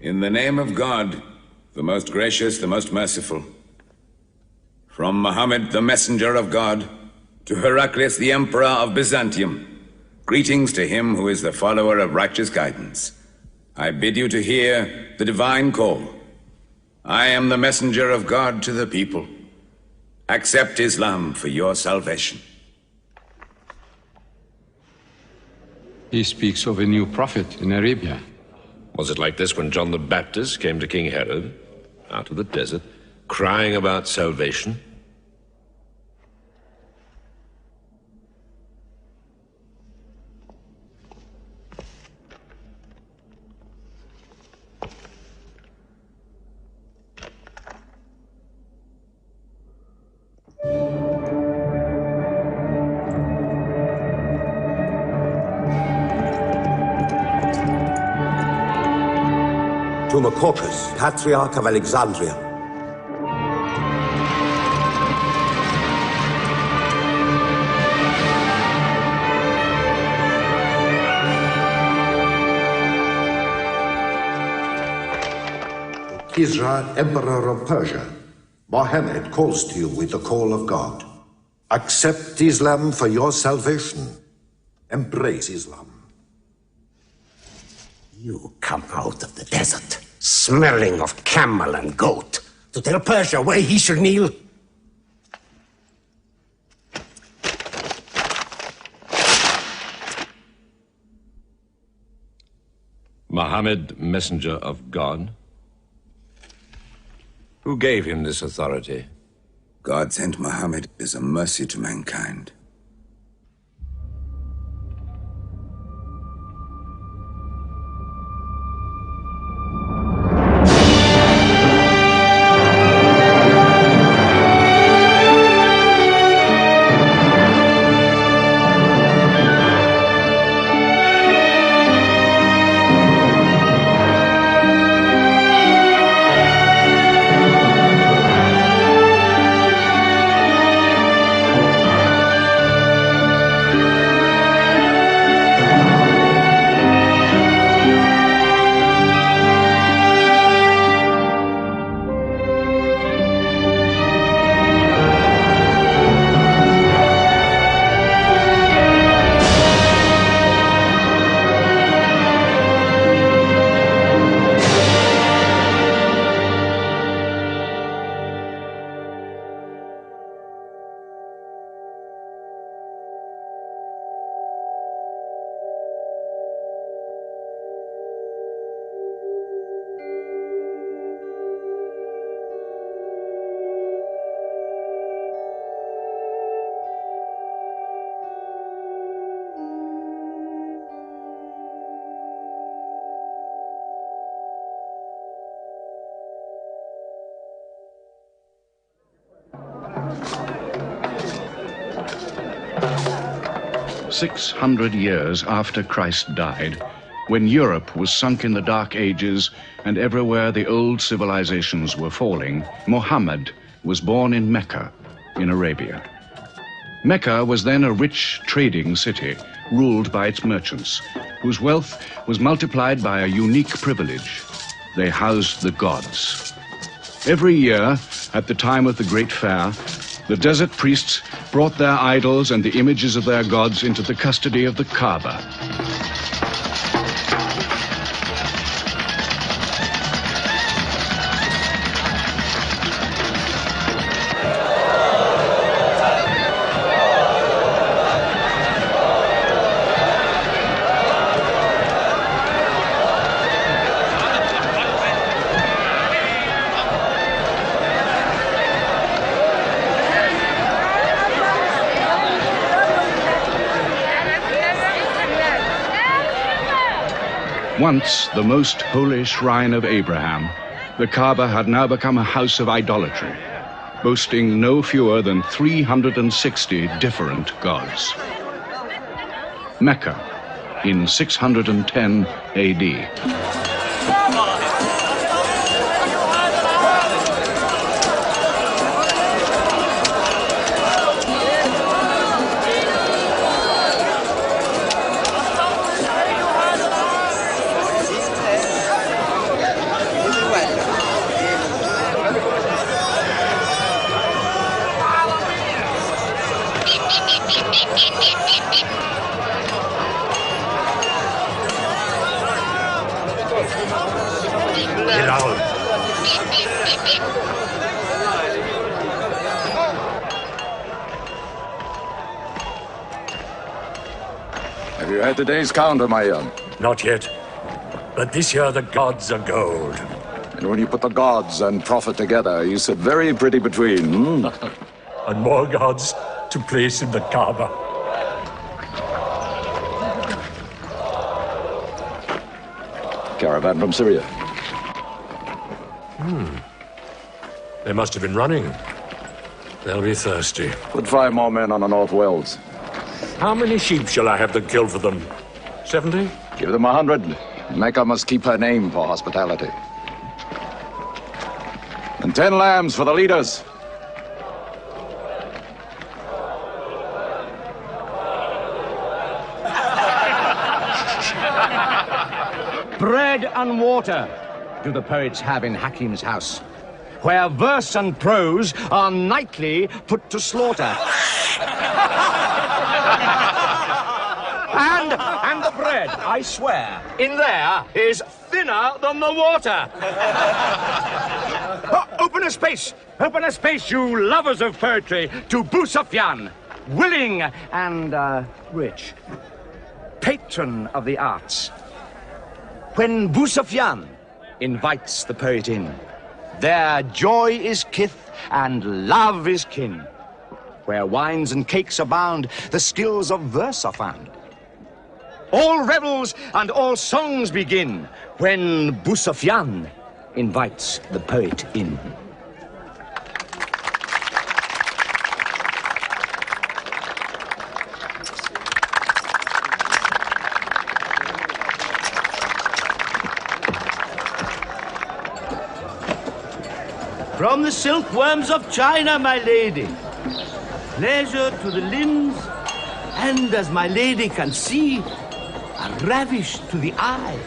In the name of God, the most gracious, the most merciful, from Muhammad, the messenger of God, to Heraclius, the emperor of Byzantium, greetings to him who is the follower of righteous guidance. I bid you to hear the divine call. I am the messenger of God to the people. Accept Islam for your salvation. He speaks of a new prophet in Arabia. Was it like this when John the Baptist came to King Herod, out of the desert, crying about salvation? To Macocus, Patriarch of Alexandria. Kisra, Emperor of Persia, Mohammed calls to you with the call of God. Accept Islam for your salvation. Embrace Islam. You come out of the desert, smelling of camel and goat, to tell Persia where he should kneel? Muhammad, messenger of God? Who gave him this authority? God sent Muhammad as a mercy to mankind. "600 years after Christ died, when Europe was sunk in the Dark Ages and everywhere the old civilizations were falling, Muhammad was born in Mecca, in Arabia. Mecca was then a rich trading city, ruled by its merchants, whose wealth was multiplied by a unique privilege. They housed the gods. Every year, at the time of the great fair, the desert priests brought their idols and the images of their gods into the custody of the Kaaba. Once the most holy shrine of Abraham, the Kaaba had now become a house of idolatry, boasting no fewer than 360 different gods. Mecca, in 610 AD. Have you had today's counter, my young? Not yet. But this year the gods are gold. And when you put the gods and profit together, you sit very pretty between, hmm? And more gods to place in the Kaaba. Caravan from Syria. They must have been running. They'll be thirsty. Put 5 more men on the North Wells. How many sheep shall I have to kill for them? 70? Give them 100. Mecca must keep her name for hospitality. And 10 lambs for the leaders. Bread and water do the poets have in Hakim's house, where verse and prose are nightly put to slaughter. And the bread, I swear, in there is thinner than the water. Open a space, you lovers of poetry, to Busafyan, willing and rich, patron of the arts. When Busafyan invites the poet in, there joy is kith and love is kin. Where wines and cakes abound, the skills of verse are found. All revels and all songs begin when Busafyan invites the poet in. From the silkworms of China, my lady. Pleasure to the limbs, and as my lady can see, a ravish to the eye.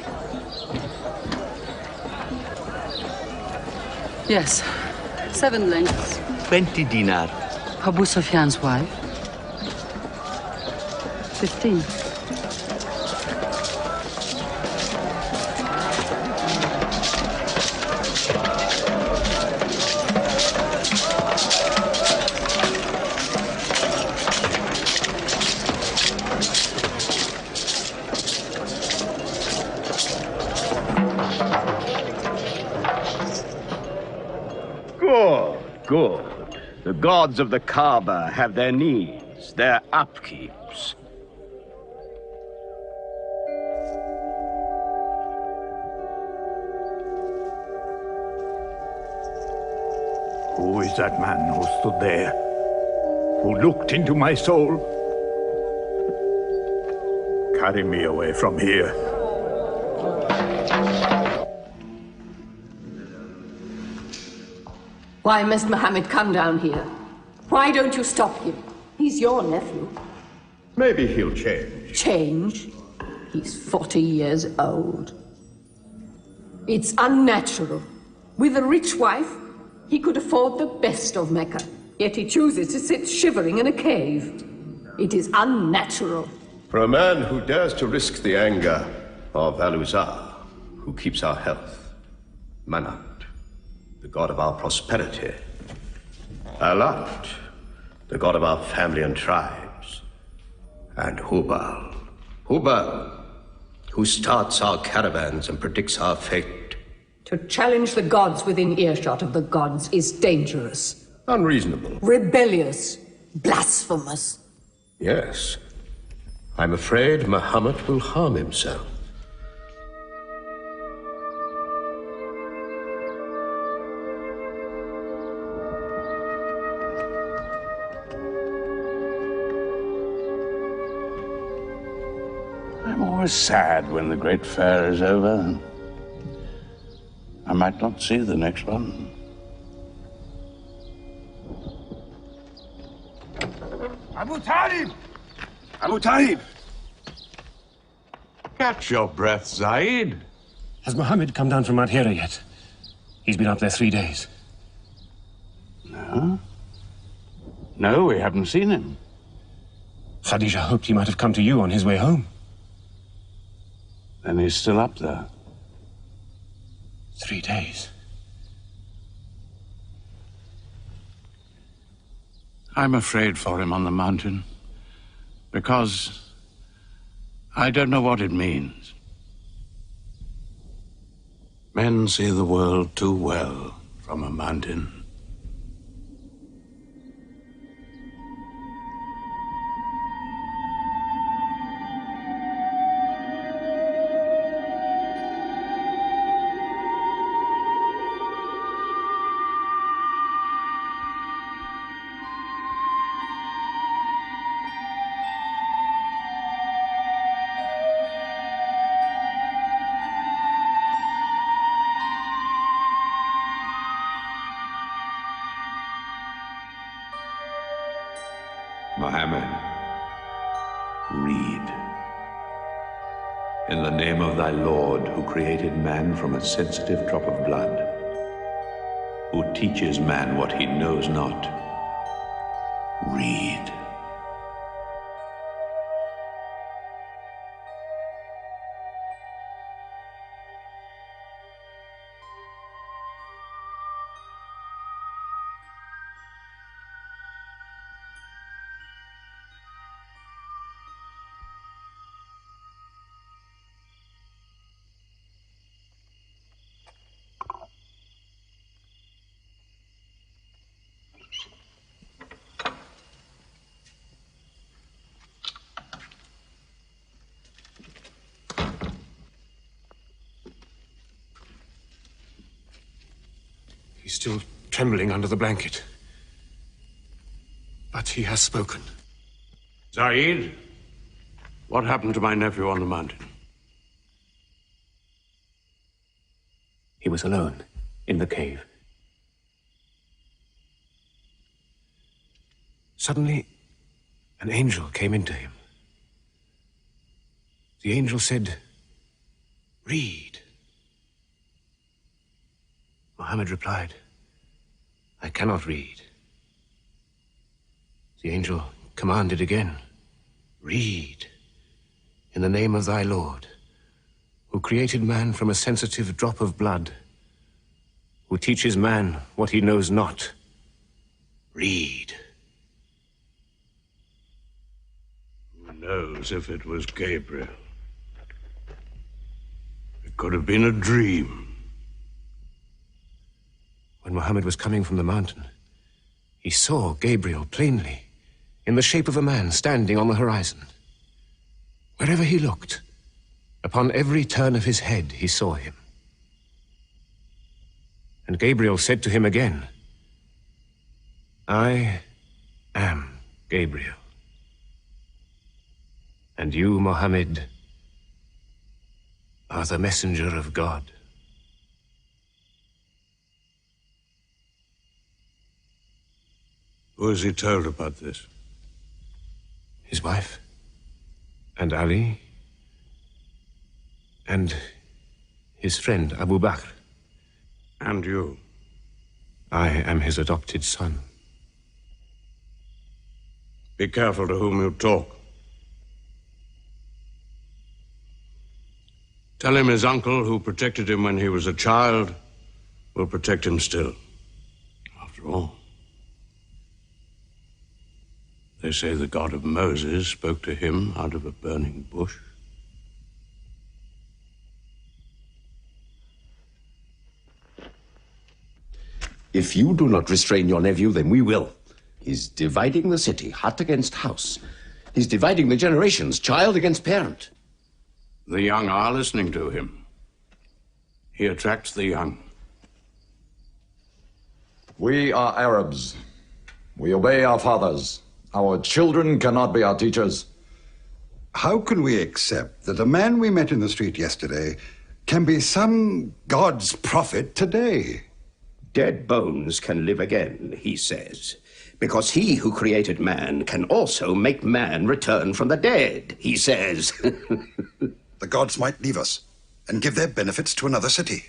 Yes, 7 lengths. 20 dinar. Abu Sufyan's wife. 15. Good. The gods of the Kaaba have their needs, their upkeeps. Who is that man who stood there? Who looked into my soul? Carry me away from here. Why must Muhammad come down here? Why don't you stop him? He's your nephew. Maybe he'll change. Change? He's 40 years old. It's unnatural. With a rich wife, he could afford the best of Mecca. Yet he chooses to sit shivering in a cave. It is unnatural. For a man who dares to risk the anger of Aluzar, who keeps our health, Manat, the god of our prosperity, Alat, the god of our family and tribes, and Hubal, who starts our caravans and predicts our fate. To challenge the gods within earshot of the gods is dangerous. Unreasonable. Rebellious. Blasphemous. Yes. I'm afraid Muhammad will harm himself. I'm always sad when the great fair is over. I might not see the next one. Abu Talib! Abu Talib! Catch your breath, Zaid. Has Mohammed come down from Mount Hira yet? He's been up there 3 days. No? No, we haven't seen him. Khadija hoped he might have come to you on his way home. Then he's still up there. 3 days. I'm afraid for him on the mountain, because I don't know what it means. Men see the world too well from a mountain. Mohammed, read. In the name of thy Lord, who created man from a sensitive drop of blood, who teaches man what he knows not, read. He's still trembling under the blanket. But he has spoken. Zaid, what happened to my nephew on the mountain? He was alone in the cave. Suddenly, an angel came into him. The angel said, "Read." Muhammad replied, "I cannot read." The angel commanded again, "Read, in the name of thy Lord, who created man from a sensitive drop of blood, who teaches man what he knows not. Read." Who knows if it was Gabriel? It could have been a dream. When Muhammad was coming from the mountain, he saw Gabriel plainly, in the shape of a man standing on the horizon. Wherever he looked, upon every turn of his head, he saw him. And Gabriel said to him again, "I am Gabriel. And you, Muhammad, are the messenger of God." Who has he told about this? his wife, and Ali, and his friend Abu Bakr. And you? I am his adopted son. Be careful to whom you talk. Tell him his uncle, who protected him when he was a child, will protect him still. After all, they say the God of Moses spoke to him out of a burning bush. If you do not restrain your nephew, then we will. He's dividing the city, hut against house. He's dividing the generations, child against parent. The young are listening to him. He attracts the young. We are Arabs. We obey our fathers. Our children cannot be our teachers. How can we accept that a man we met in the street yesterday can be some God's prophet today? Dead bones can live again, he says, because he who created man can also make man return from the dead, he says. The gods might leave us and give their benefits to another city.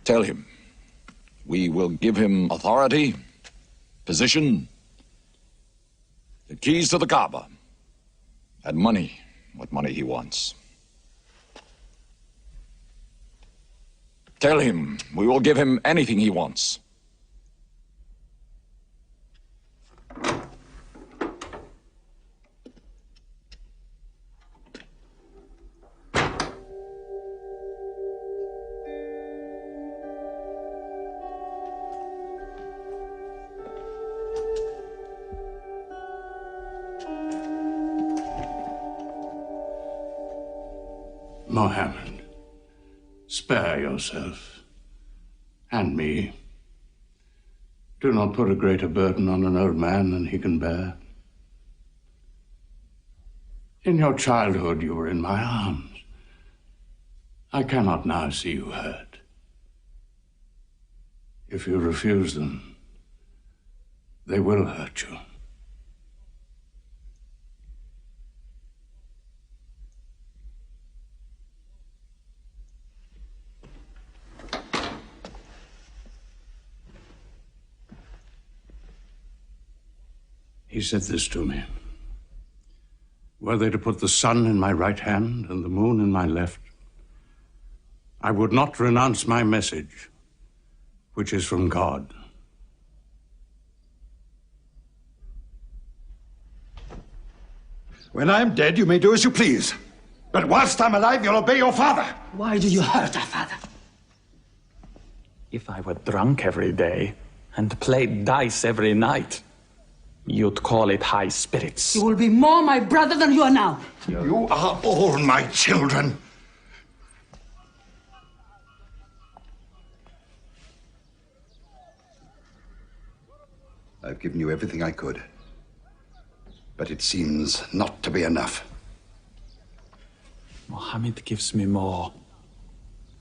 Tell him. We will give him authority, position, the keys to the Kaaba, and money, what money he wants. Tell him we will give him anything he wants. Mohammed, spare yourself. And me. Do not put a greater burden on an old man than he can bear. In your childhood, you were in my arms. I cannot now see you hurt. If you refuse them, they will hurt you. He said this to me. Were they to put the sun in my right hand and the moon in my left, I would not renounce my message, which is from God. When I'm dead, you may do as you please. But whilst I'm alive, you'll obey your father. Why do you hurt our father? If I were drunk every day and played dice every night, you'd call it high spirits. You will be more my brother than you are now. You are all my children. I've given you everything I could. But it seems not to be enough. Mohammed gives me more.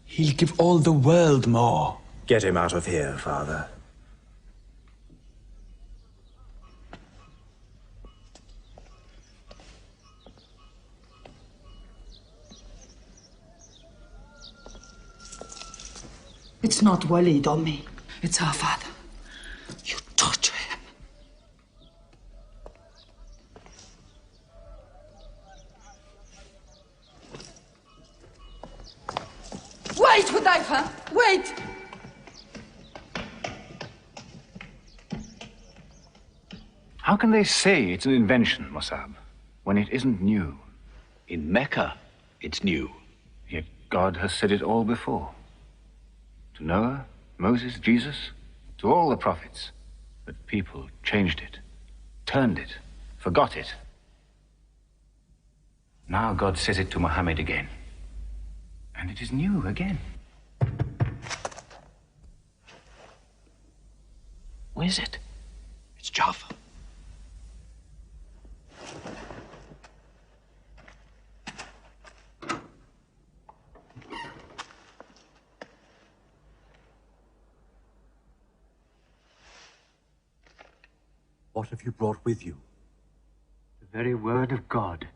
He'll give all the world more. Get him out of here, Father. It's not Walid or me. It's our father. You torture him. Wait, Hudayfa! Wait! How can they say it's an invention, Mossab, when it isn't new? In Mecca, it's new. Yet God has said it all before. To Noah, Moses, Jesus, to all the prophets. But people changed it, turned it, forgot it. Now God says it to Muhammad again. And it is new again. Who is it? It's Jaffa. What have you brought with you? The very word of God.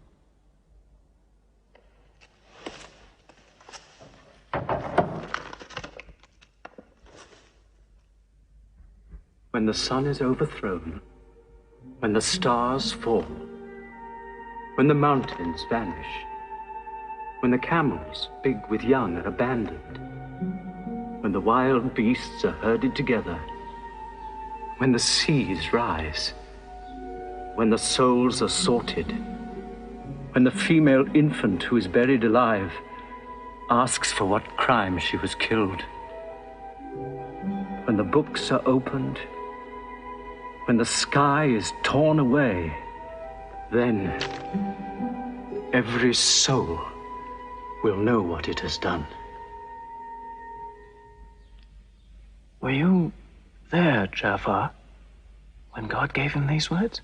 When the sun is overthrown, when the stars fall, when the mountains vanish, when the camels, big with young, are abandoned, when the wild beasts are herded together, when the seas rise, when the souls are sorted, when the female infant who is buried alive asks for what crime she was killed, when the books are opened, when the sky is torn away, then every soul will know what it has done. Were you there, Jafar, when God gave him these words?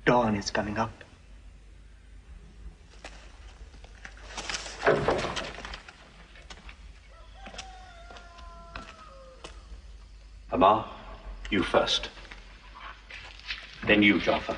Dawn is coming up. Amar, you first. Then you, Jafar.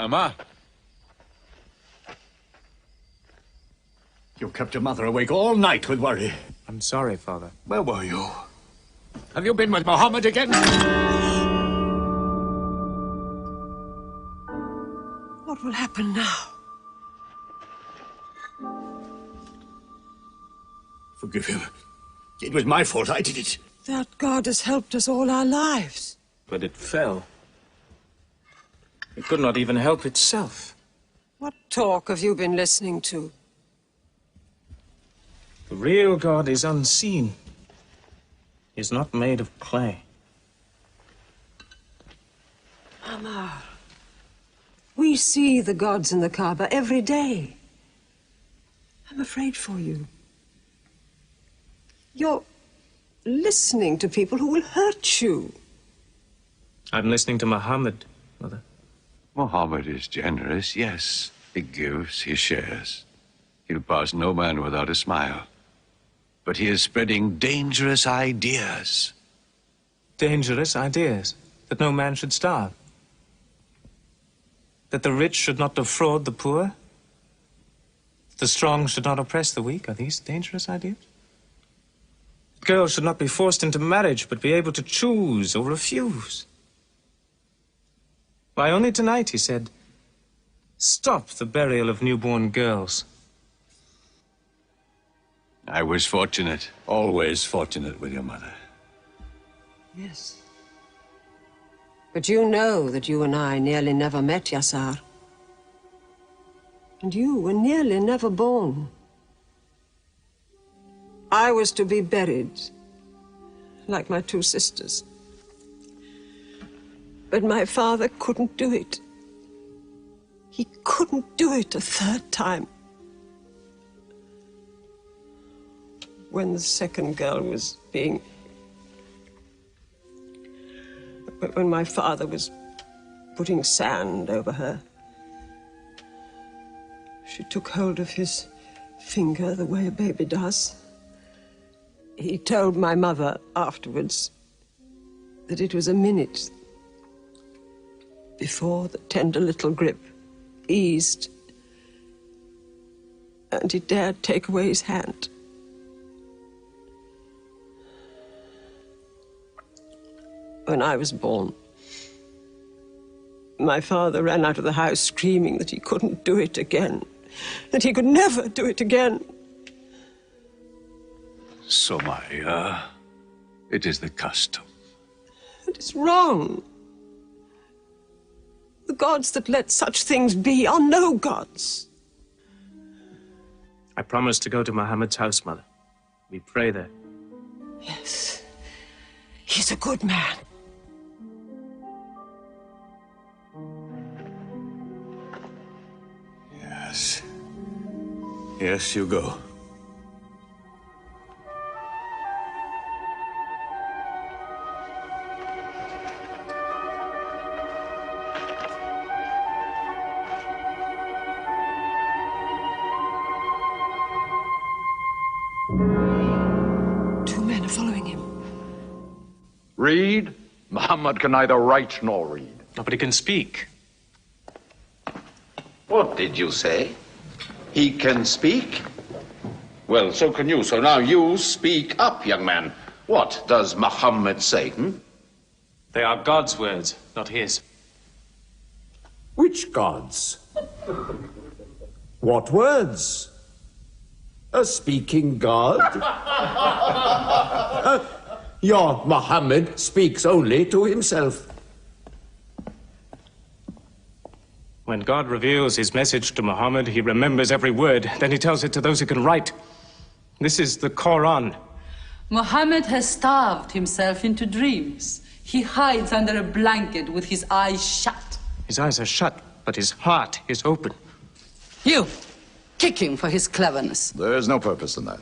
Amar. You kept your mother awake all night with worry. I'm sorry, Father. Where were you? Have you been with Mohammed again? What will happen now? Forgive him. It was my fault. I did it. That God has helped us all our lives. But it fell. It could not even help itself. What talk have you been listening to? The real God is unseen. He is not made of clay. Amar, we see the gods in the Kaaba every day. I'm afraid for you. You're listening to people who will hurt you. I'm listening to Muhammad, Mother. Mohammed is generous, yes. He gives, he shares. He'll pass no man without a smile. But he is spreading dangerous ideas. Dangerous ideas? That no man should starve? That the rich should not defraud the poor? The strong should not oppress the weak? Are these dangerous ideas? Girls should not be forced into marriage, but be able to choose or refuse. Why, only tonight he said, stop the burial of newborn girls. I was fortunate, always fortunate with your mother. Yes. But you know that you and I nearly never met, Yassar. And you were nearly never born. I was to be buried, like my two sisters. But my father couldn't do it. He couldn't do it a third time. When the second girl was being... When my father was putting sand over her, she took hold of his finger the way a baby does. He told my mother afterwards that it was a minute before the tender little grip eased and he dared take away his hand. When I was born, my father ran out of the house screaming that he couldn't do it again, that he could never do it again. So, it is the custom. It is wrong. The gods that let such things be are no gods. I promised to go to Muhammad's house, Mother. We pray there. Yes. He's a good man. Yes. Yes, you go. Two men are following him. Read? Muhammad can neither write nor read. Nobody can speak. What did you say? He can speak? Well, so can you. So now you speak up, young man. What does Muhammad say, They are God's words, not his. Which gods? What words? A speaking God? Your Muhammad speaks only to himself. When God reveals his message to Muhammad, he remembers every word. Then he tells it to those who can write. This is the Quran. Muhammad has starved himself into dreams. He hides under a blanket with his eyes shut. His eyes are shut, but his heart is open. You, kick him for his cleverness. There's no purpose in that.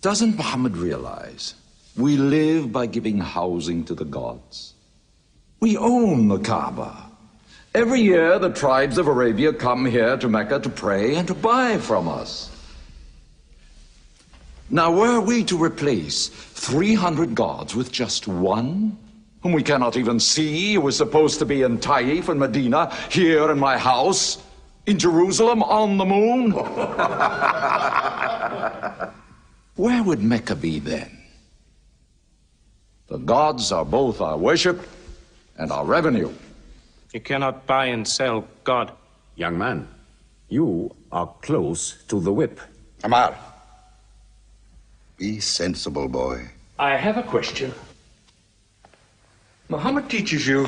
Doesn't Muhammad realize we live by giving housing to the gods? We own the Kaaba. Every year, the tribes of Arabia come here to Mecca to pray and to buy from us. Now, were we to replace 300 gods with just one, whom we cannot even see, who is supposed to be in Taif and Medina, here in my house, in Jerusalem, on the moon? Where would Mecca be then? The gods are both our worship and our revenue. You cannot buy and sell God. Young man, you are close to the whip. Amar. Be sensible, boy. I have a question. Muhammad teaches you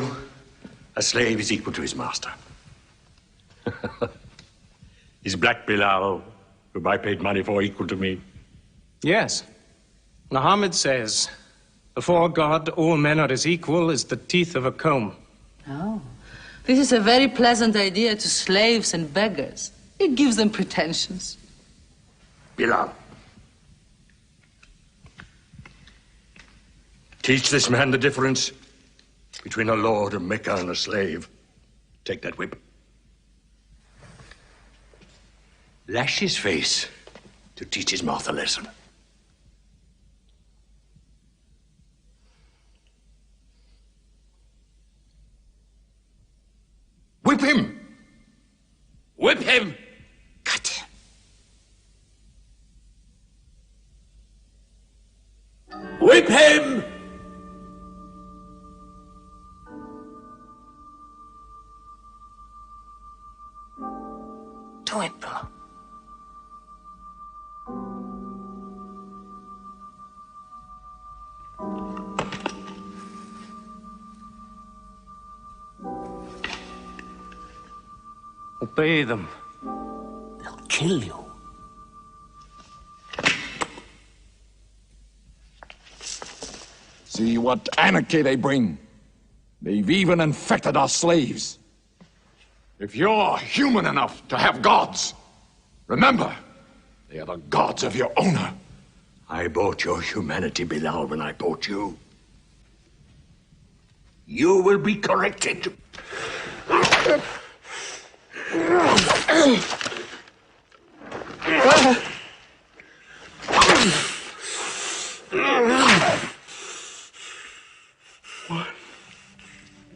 a slave is equal to his master. Is Black Bilal, whom I paid money for, equal to me? Yes. Muhammad says, before God, all men are as equal as the teeth of a comb. Oh, this is a very pleasant idea to slaves and beggars. It gives them pretensions. Bilal. Teach this man the difference between a lord of Mecca and a slave. Take that whip. Lash his face to teach his mouth a lesson. Whip him! Whip him! Cut him. Whip him! Do it, bro. Obey them. They'll kill you. See what anarchy they bring. They've even infected our slaves. If you're human enough to have gods, remember, they are the gods of your owner. I bought your humanity, Bilal, when I bought you. You will be corrected.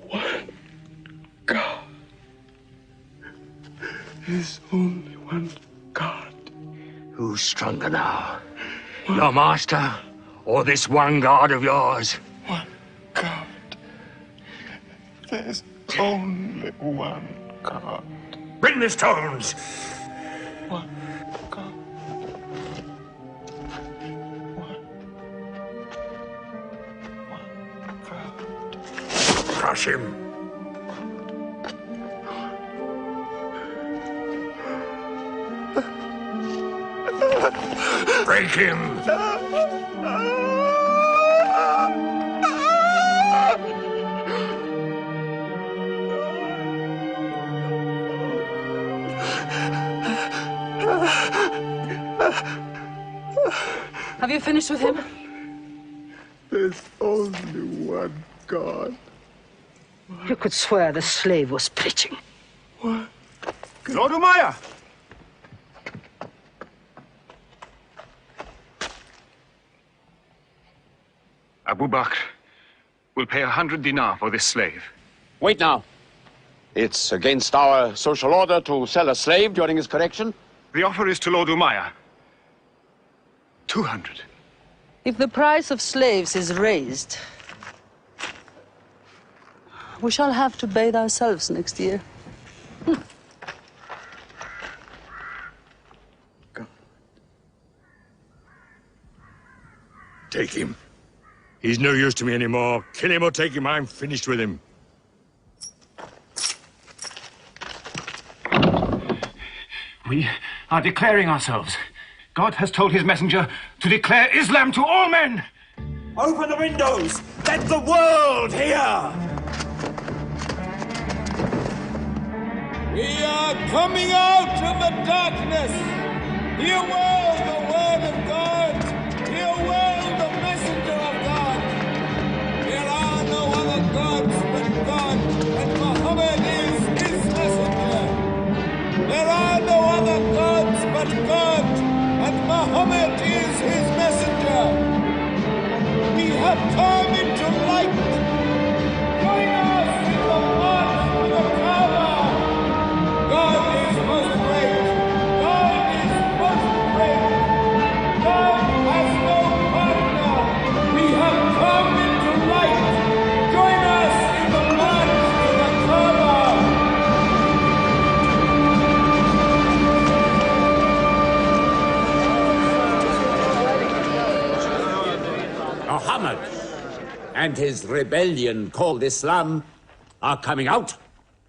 One God. There's only one God. Who's stronger now? Your master or this one God of yours? One God. There's only one God. Bring the stones. One God. One God. Crush him. Break him. Have you finished with him? There's only one God. You could swear the slave was preaching. What? Lord Umayyah! Abu Bakr will pay 100 dinar for this slave. Wait now. It's against our social order to sell a slave during his correction. The offer is to Lord Umayyah. 200. If the price of slaves is raised, we shall have to bathe ourselves next year. Take him. He's no use to me anymore. Kill him or take him. I'm finished with him. We are declaring ourselves. God has told his messenger to declare Islam to all men. Open the windows! Let the world hear! We are coming out of the darkness. Hear well the word of God. Hear well the messenger of God. There are no other gods but God, and Muhammad is his messenger. There are no other gods but God, and Muhammad is his messenger. We have come into light. Join us in the march to the Kaaba. God is most great. God is most great. God has no partner. We have come into light. Join us in the march to the Kaaba. Muhammad and his rebellion called Islam are coming out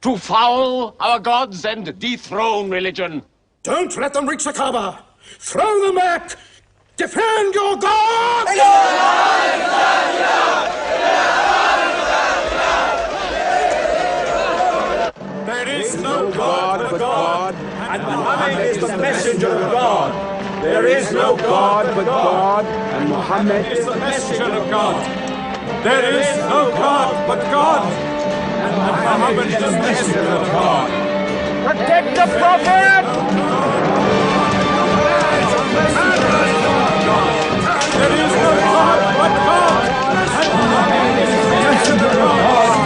to foul our gods and dethrone religion. Don't let them reach the Kaaba. Throw them back. Defend your God! There is no God but God, and Muhammad is the messenger of God. There is no God but God, and Muhammad is the messenger of God. There is no God but God, and Muhammad is the messenger of God. Protect the Prophet! There is no God but God, and Muhammad is the messenger of God.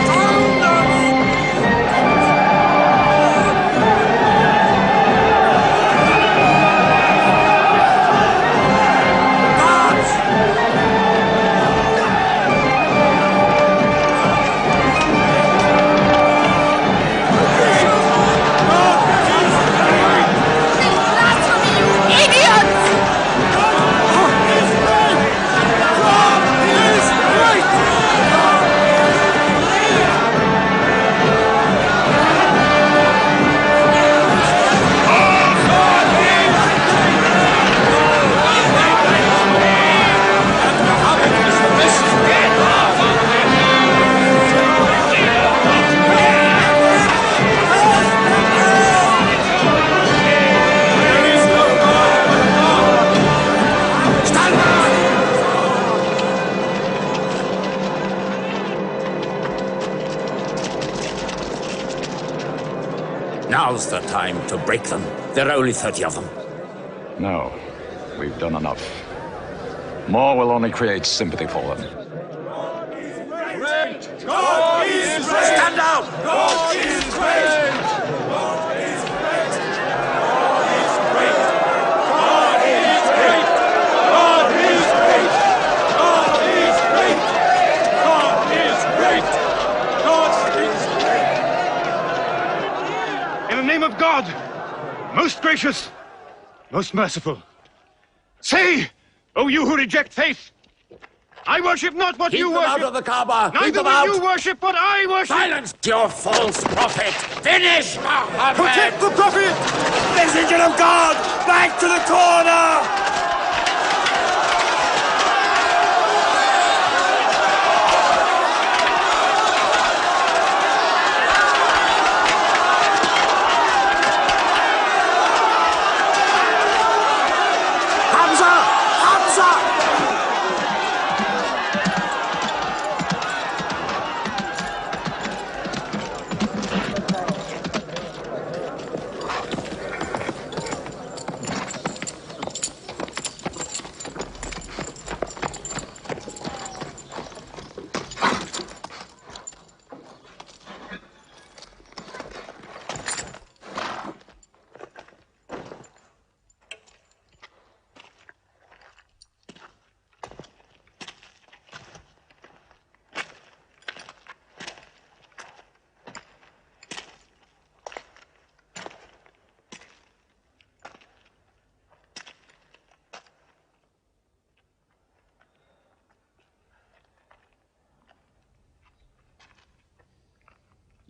Now's the time to break them. There are only 30 of them. No, we've done enough. More will only create sympathy for them. God is great! Stand down! God is great! God is great! name of God, most gracious, most merciful, say, O you who reject faith, I worship not what you worship. Keep them out of the Kaaba! Keep Neither them will out! you worship what I worship! Silence, your false prophet! Finish, Muhammad! Protect the prophet! Messenger of God! Back to the corner!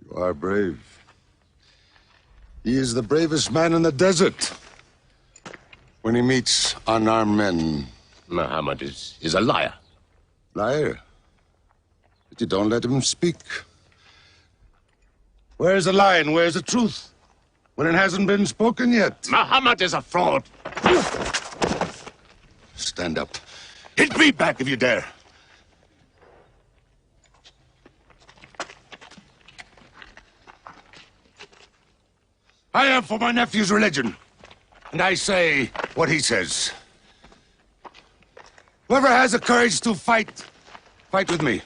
You are brave. He is the bravest man in the desert. When he meets unarmed men... Muhammad is a liar. Liar? But you don't let him speak. Where's the lie and where's the truth? When it hasn't been spoken yet. Muhammad is a fraud. Stand up. Hit me back if you dare. I am for my nephew's religion, and I say what he says. Whoever has the courage to fight, fight with me.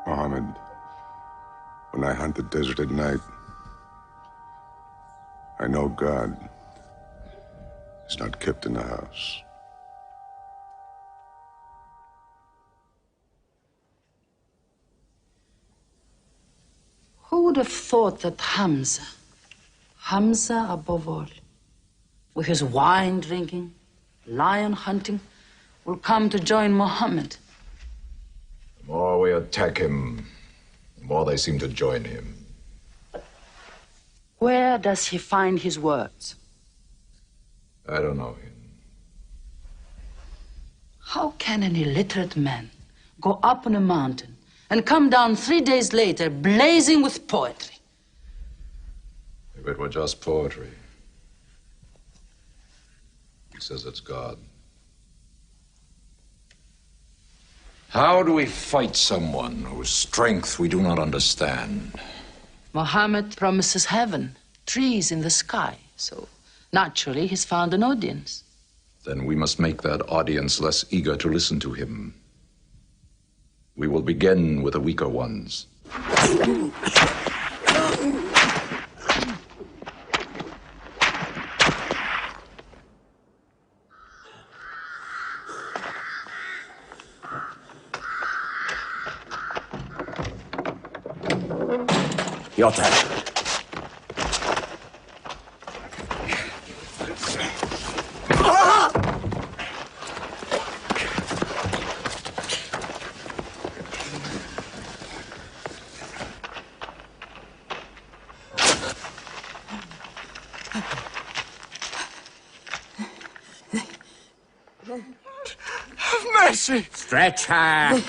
Mohammed, when I hunt the desert at night, I know God is not kept in the house. Who would have thought that Hamza above all, with his wine drinking, lion hunting, will come to join Muhammad? The more we attack him, the more they seem to join him. Where does he find his words? I don't know him. How can an illiterate man go up on a mountain and come down 3 days later blazing with poetry? If it were just poetry. He says it's God. How do we fight someone whose strength we do not understand? Muhammad promises heaven, trees in the sky, so naturally he's found an audience. Then we must make that audience less eager to listen to him. We will begin with the weaker ones. Your turn. Have mercy! Stretch her!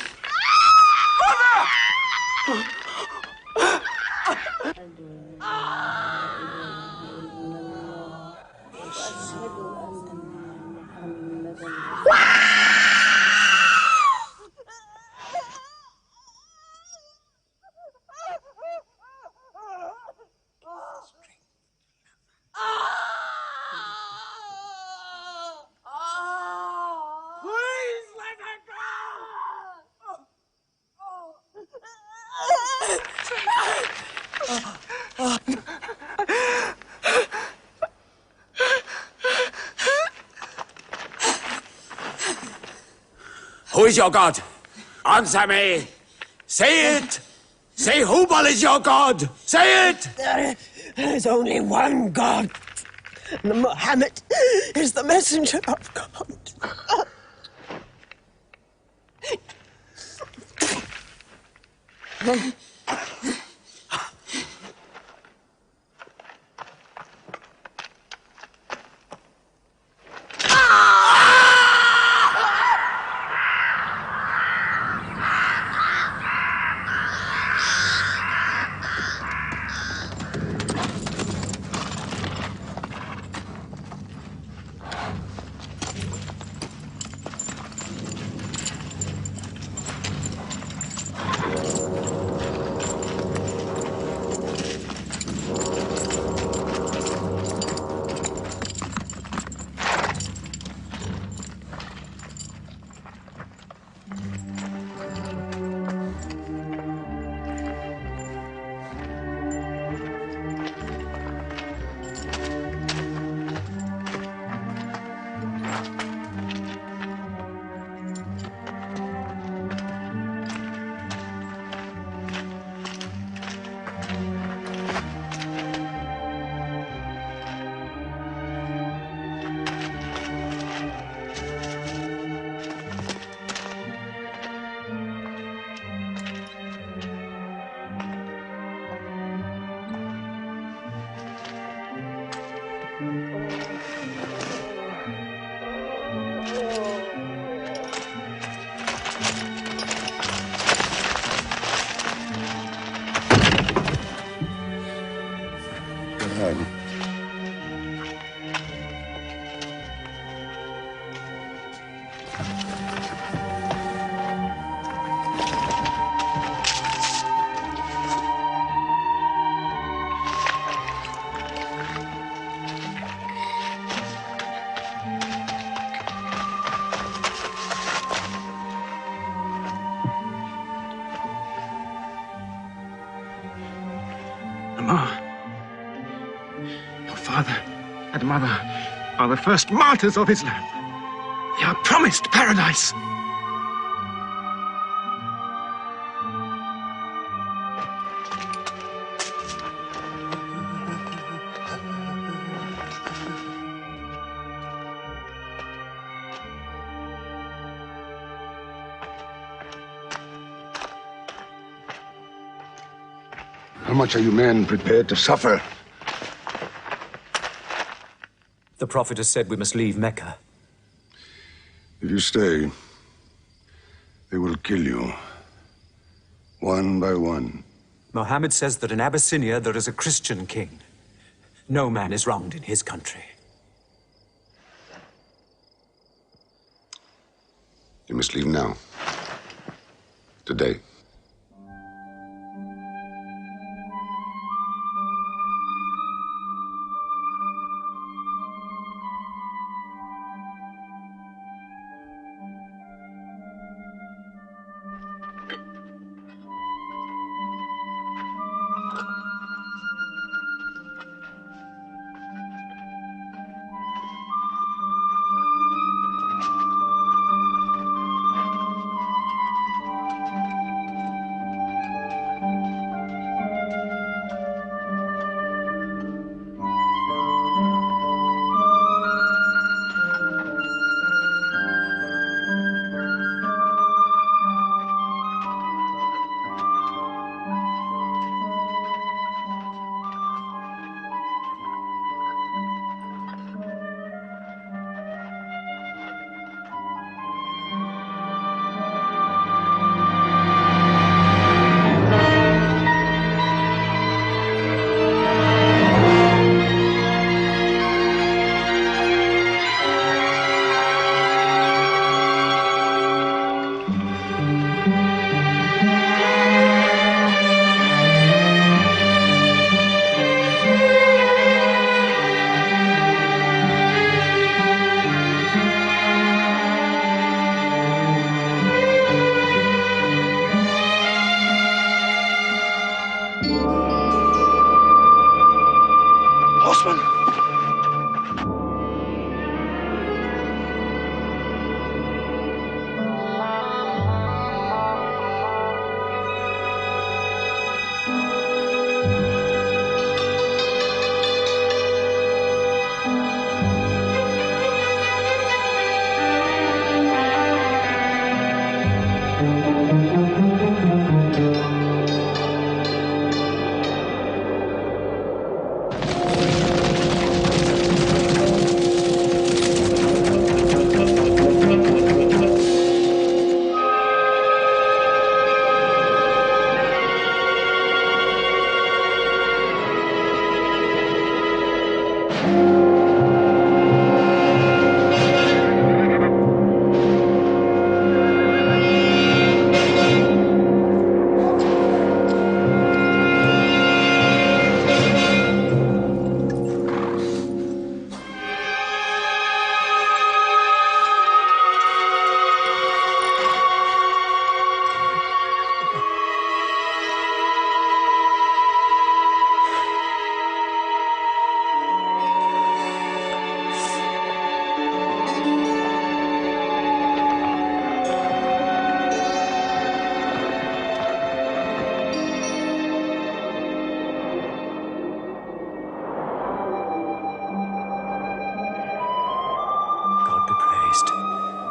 Who is your God? Answer me. Say it. Say Hubal is your God. Say it. There is only one God. Muhammad is the messenger of God. Your father and mother are the first martyrs of Islam. They are promised paradise. How much are you men prepared to suffer? The Prophet has said we must leave Mecca. If you stay, they will kill you. One by one. Mohammed says that in Abyssinia there is a Christian king. No man is wronged in his country. You must leave now. Today.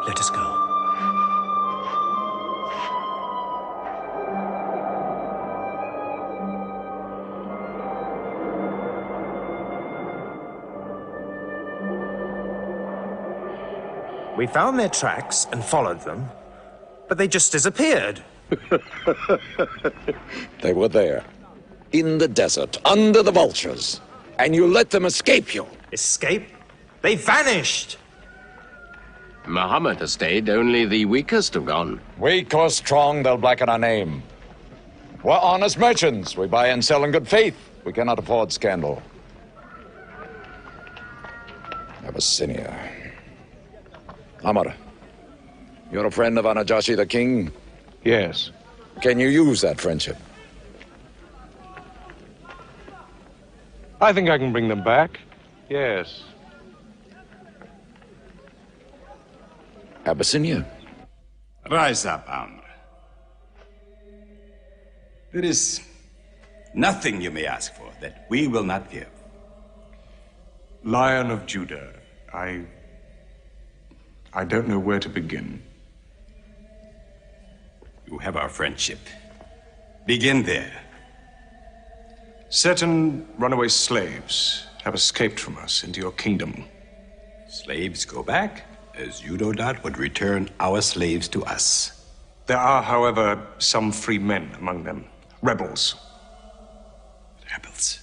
Let us go. We found their tracks and followed them, but they just disappeared. They were there, in the desert, under the vultures, and you let them escape you. Escape? They vanished! Muhammad has stayed. Only the weakest have gone. Weak or strong, they'll blacken our name. We're honest merchants. We buy and sell in good faith. We cannot afford scandal. Abyssinia. Amar, you're a friend of Anajashi the king? Yes. Can you use that friendship? I think I can bring them back. Yes. Abyssinia. Rise up, Amr. There is nothing you may ask for that we will not give. Lion of Judah, I don't know where to begin. You have our friendship. Begin there. Certain runaway slaves have escaped from us into your kingdom. Slaves go back, as you no doubt would return our slaves to us. There are, however, some free men among them. Rebels. Rebels?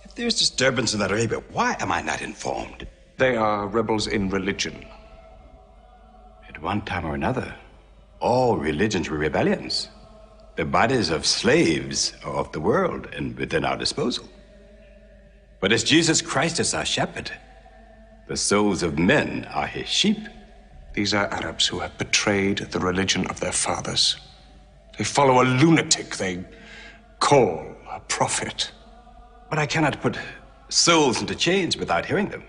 If there's disturbance in Arabia, why am I not informed? They are rebels in religion. At one time or another, all religions were rebellions. The bodies of slaves are of the world and within our disposal. But as Jesus Christ is our shepherd, the souls of men are his sheep. These are Arabs who have betrayed the religion of their fathers. They follow a lunatic they call a prophet. But I cannot put souls into chains without hearing them.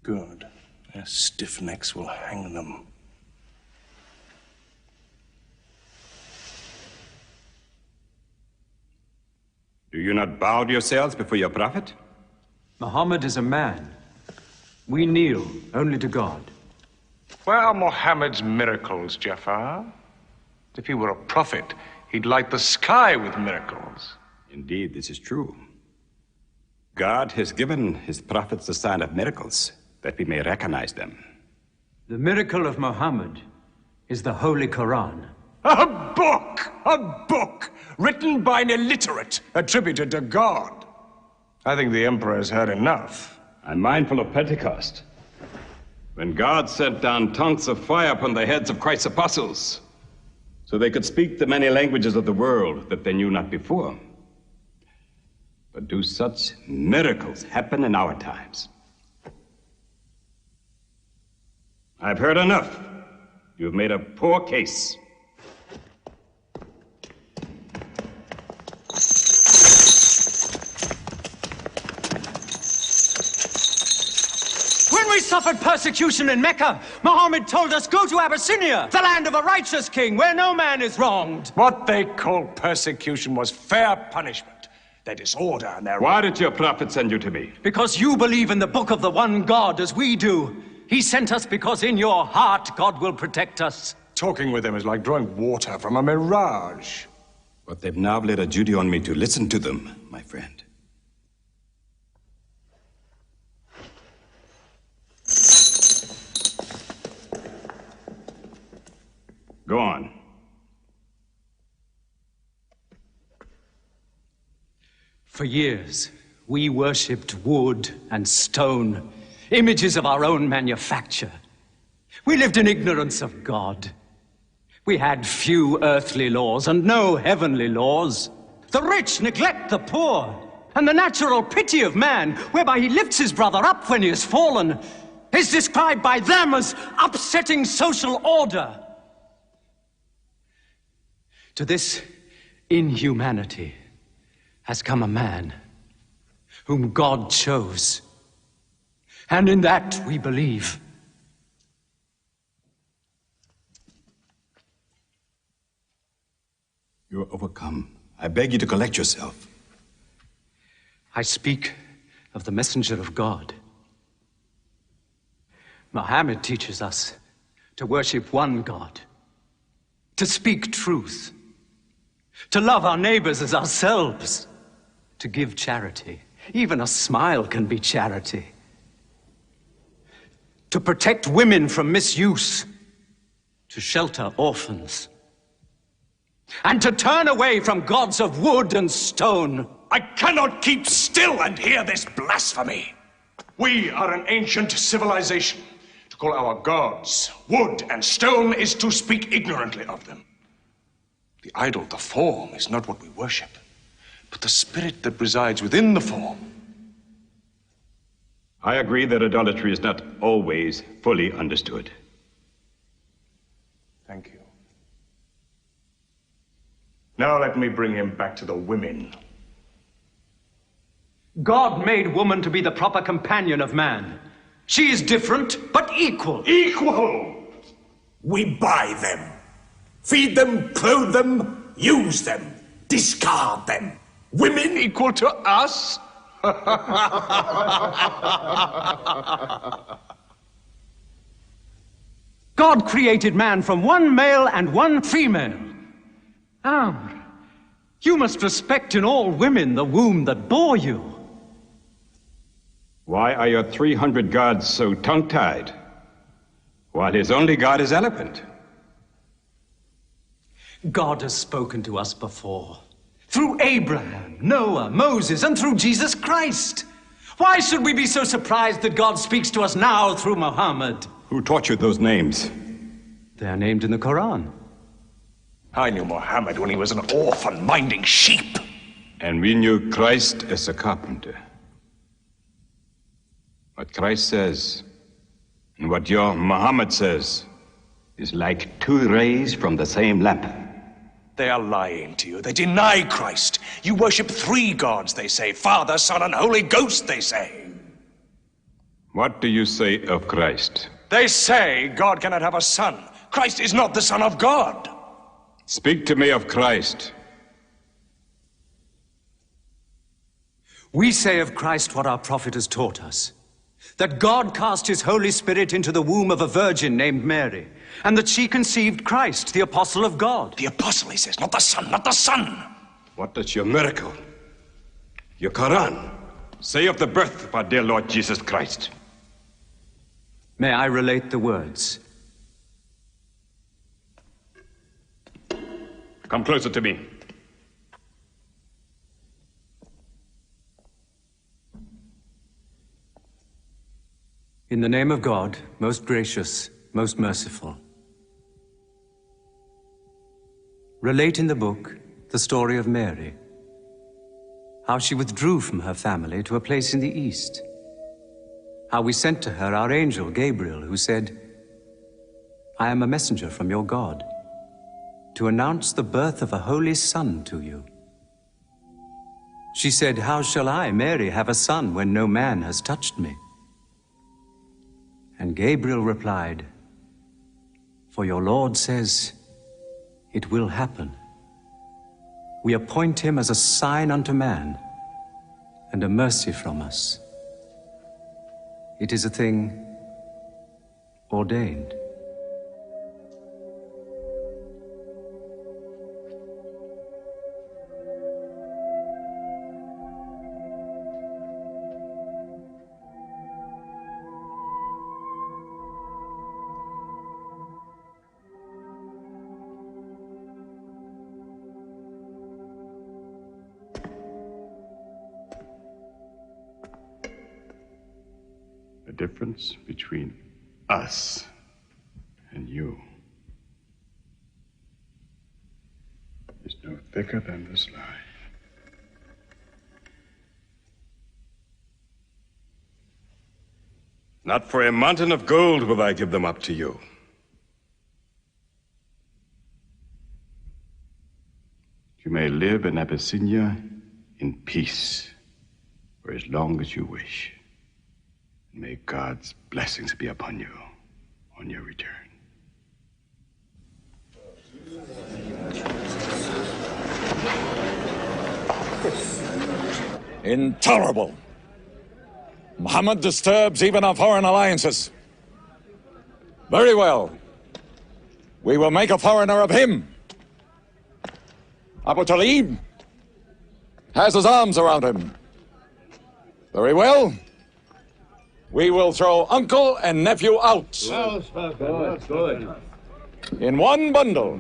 Good. Their stiff necks will hang them. Do you not bow yourselves before your prophet? Muhammad is a man. We kneel only to God. Where are Muhammad's miracles, Jafar? If he were a prophet, he'd light the sky with miracles. Indeed, this is true. God has given his prophets the sign of miracles, that we may recognize them. The miracle of Muhammad is the Holy Quran. A book written by an illiterate, attributed to God. I think the emperor has heard enough. I'm mindful of Pentecost, when God sent down tongues of fire upon the heads of Christ's apostles, so they could speak the many languages of the world that they knew not before. But do such miracles happen in our times? I've heard enough. You've made a poor case. When we suffered persecution in Mecca, Muhammad told us, go to Abyssinia, the land of a righteous king, where no man is wronged. What they called persecution was fair punishment. Their disorder and their... Why did your prophet send you to me? Because you believe in the book of the one God as we do. He sent us because in your heart God will protect us. Talking with them is like drawing water from a mirage. But they've now laid a duty on me to listen to them, my friend. Go on. For years, we worshipped wood and stone, images of our own manufacture. We lived in ignorance of God. We had few earthly laws and no heavenly laws. The rich neglect the poor, and the natural pity of man, whereby he lifts his brother up when he has fallen, is described by them as upsetting social order. To this inhumanity has come a man whom God chose. And in that we believe. You are overcome. I beg you to collect yourself. I speak of the messenger of God. Muhammad teaches us to worship one God, to speak truth, to love our neighbors as ourselves, to give charity. Even a smile can be charity. To protect women from misuse, to shelter orphans, and to turn away from gods of wood and stone. I cannot keep still and hear this blasphemy. We are an ancient civilization. To call our gods wood and stone is to speak ignorantly of them. The idol, the form, is not what we worship, but the spirit that resides within the form. I agree that idolatry is not always fully understood. Thank you. Now let me bring him back to the women. God made woman to be the proper companion of man. She is different, but equal. Equal! We buy them. Feed them, clothe them, use them, discard them. Women equal to us? God created man from one male and one female. Amr, you must respect in all women the womb that bore you. Why are your 300 gods so tongue-tied, while his only god is eloquent? God has spoken to us before, through Abraham, Noah, Moses, and through Jesus Christ. Why should we be so surprised that God speaks to us now through Muhammad? Who taught you those names? They are named in the Quran. I knew Muhammad when he was an orphan minding sheep. And we knew Christ as a carpenter. What Christ says and what your Muhammad says is like two rays from the same lamp. They are lying to you. They deny Christ. You worship 3 gods, they say. Father, Son, and Holy Ghost, they say. What do you say of Christ? They say God cannot have a son. Christ is not the Son of God. Speak to me of Christ. We say of Christ what our prophet has taught us. That God cast his Holy Spirit into the womb of a virgin named Mary, and that she conceived Christ, the apostle of God. The apostle, he says, not the son, not the son. What does your miracle, your Quran, say of the birth of our dear Lord Jesus Christ? May I relate the words? Come closer to me. In the name of God, most gracious, most merciful. Relate in the book the story of Mary, how she withdrew from her family to a place in the east, how we sent to her our angel Gabriel, who said, I am a messenger from your God to announce the birth of a holy son to you. She said, how shall I, Mary, have a son when no man has touched me? And Gabriel replied, for your Lord says, it will happen. We appoint him as a sign unto man and a mercy from us. It is a thing ordained. The difference between us and you is no thicker than this lie. Not for a mountain of gold will I give them up to you. You may live in Abyssinia in peace for as long as you wish. May God's blessings be upon you on your return. Intolerable! Muhammad disturbs even our foreign alliances. Very well. We will make a foreigner of him. Abu Talib has his arms around him. Very well. We will throw uncle and nephew out. Good. In one bundle,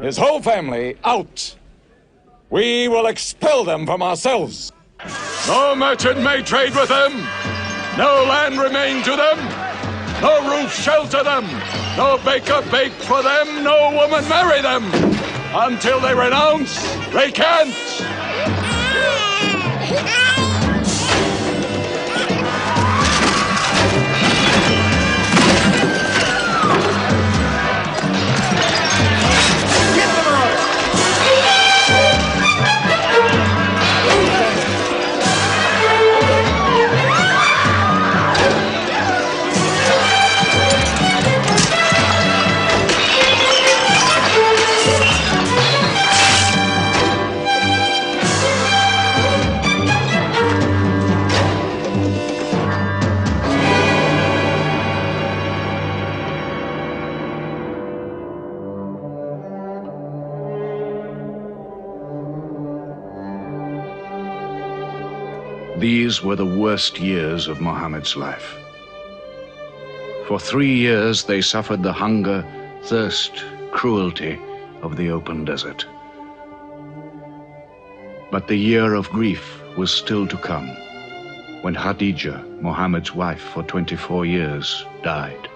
his whole family out. We will expel them from ourselves. No merchant may trade with them. No land remain to them. No roof shelter them. No baker bake for them. No woman marry them. Until they renounce, they can't. These were the worst years of Muhammad's life. For 3 years they suffered the hunger, thirst, cruelty of the open desert. But the year of grief was still to come, when Khadija, Muhammad's wife for 24 years, died.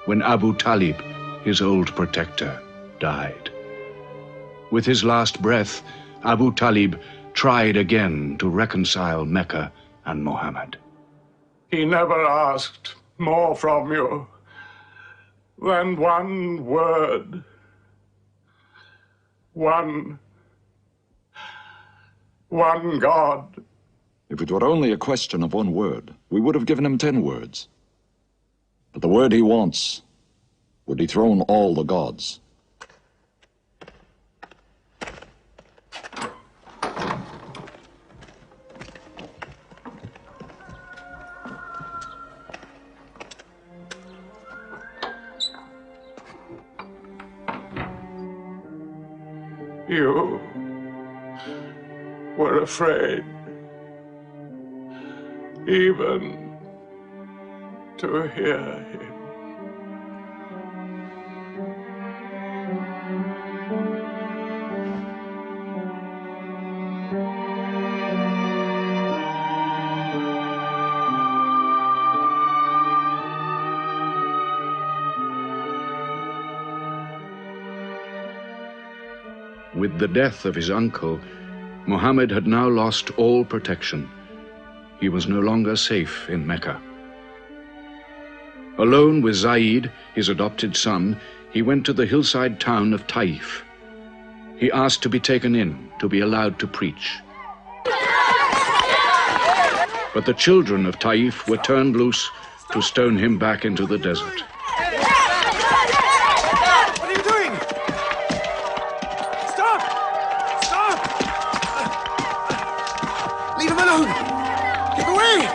When Abu Talib, his old protector, died. With his last breath, Abu Talib tried again to reconcile Mecca and Muhammad. He never asked more from you than one word. One God. If it were only a question of one word, we would have given him 10 words. But the word he wants would dethrone all the gods. You were afraid even to hear him. With the death of his uncle, Muhammad had now lost all protection. He was no longer safe in Mecca. Alone with Zaid, his adopted son, he went to the hillside town of Taif. He asked to be taken in, to be allowed to preach. But the children of Taif were turned loose to stone him back into the desert. What are you doing? Stop! Stop! Leave him alone! Get away!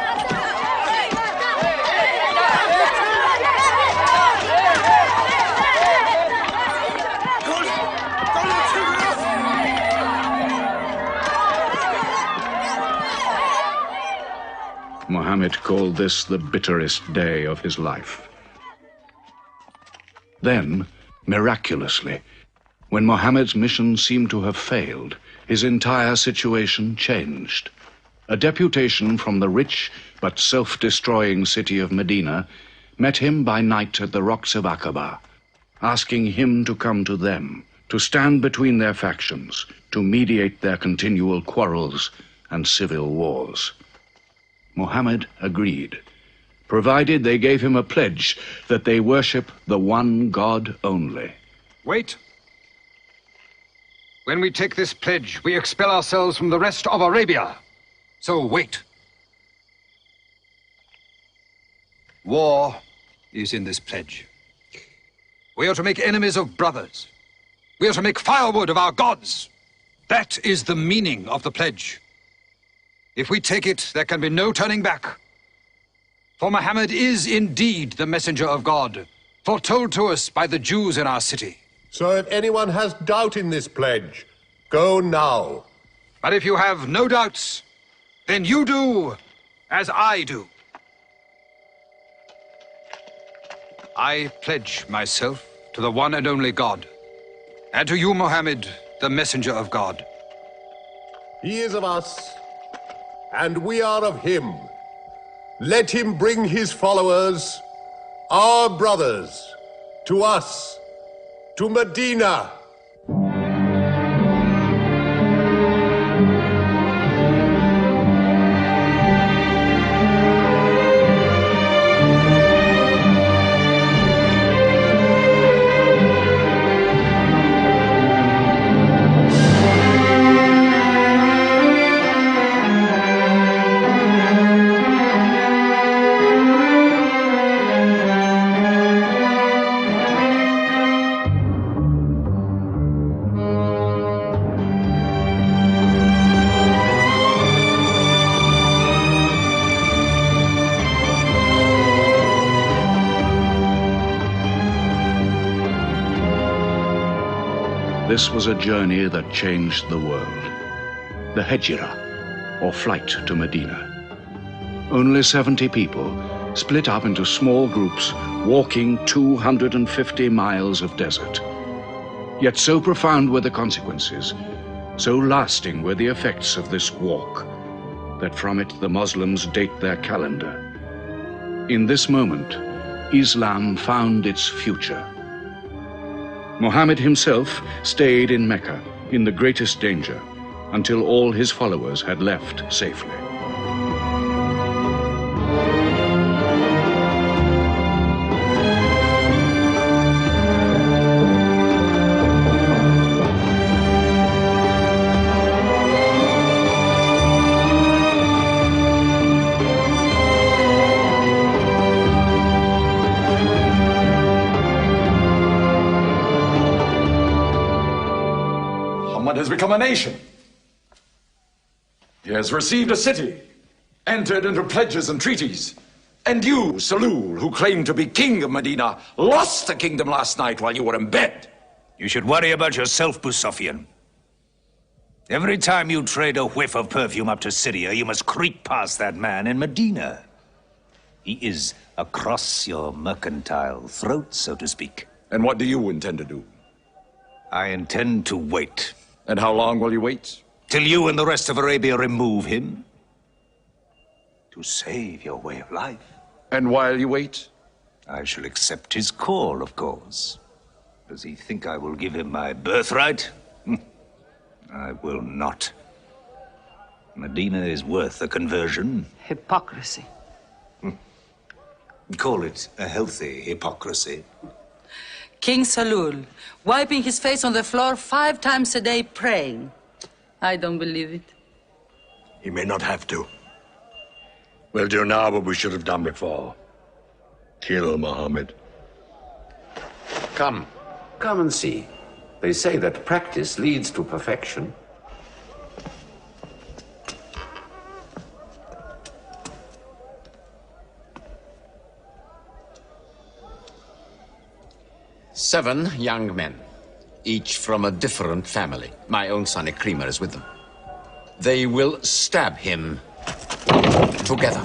Muhammad called this the bitterest day of his life. Then, miraculously, when Muhammad's mission seemed to have failed, his entire situation changed. A deputation from the rich but self-destroying city of Medina met him by night at the rocks of Aqaba, asking him to come to them, to stand between their factions, to mediate their continual quarrels and civil wars. Muhammad agreed, provided they gave him a pledge that they worship the one God only. Wait. When we take this pledge, we expel ourselves from the rest of Arabia. So wait. War is in this pledge. We are to make enemies of brothers. We are to make firewood of our gods. That is the meaning of the pledge. If we take it, there can be no turning back. For Muhammad is indeed the messenger of God, foretold to us by the Jews in our city. So if anyone has doubt in this pledge, go now. But if you have no doubts, then you do as I do. I pledge myself to the one and only God, and to you, Muhammad, the messenger of God. He is of us, and we are of him. Let him bring his followers, our brothers, to us, to Medina. This was a journey that changed the world. The Hejira, or flight to Medina. Only 70 people, split up into small groups, walking 250 miles of desert. Yet so profound were the consequences, so lasting were the effects of this walk, that from it the Muslims date their calendar. In this moment, Islam found its future. Muhammad himself stayed in Mecca in the greatest danger until all his followers had left safely. Has become a nation. He has received a city, entered into pledges and treaties. And you, Salul, who claimed to be king of Medina, lost the kingdom last night while you were in bed. You should worry about yourself, Busofian. Every time you trade a whiff of perfume up to Syria, you must creep past that man in Medina. He is across your mercantile throat, so to speak. And what do you intend to do? I intend to wait. And how long will you wait? Till you and the rest of Arabia remove him. To save your way of life. And while you wait? I shall accept his call, of course. Does he think I will give him my birthright? I will not. Medina is worth a conversion. Hypocrisy. Call it a healthy hypocrisy. King Salul, wiping his face on the floor 5 times a day, praying. I don't believe it. He may not have to. We'll do now what we should have done before. Kill Muhammad. Come and see. They say that practice leads to perfection. Seven young men, each from a different family. My own son Ikrimah is with them. They will stab him together.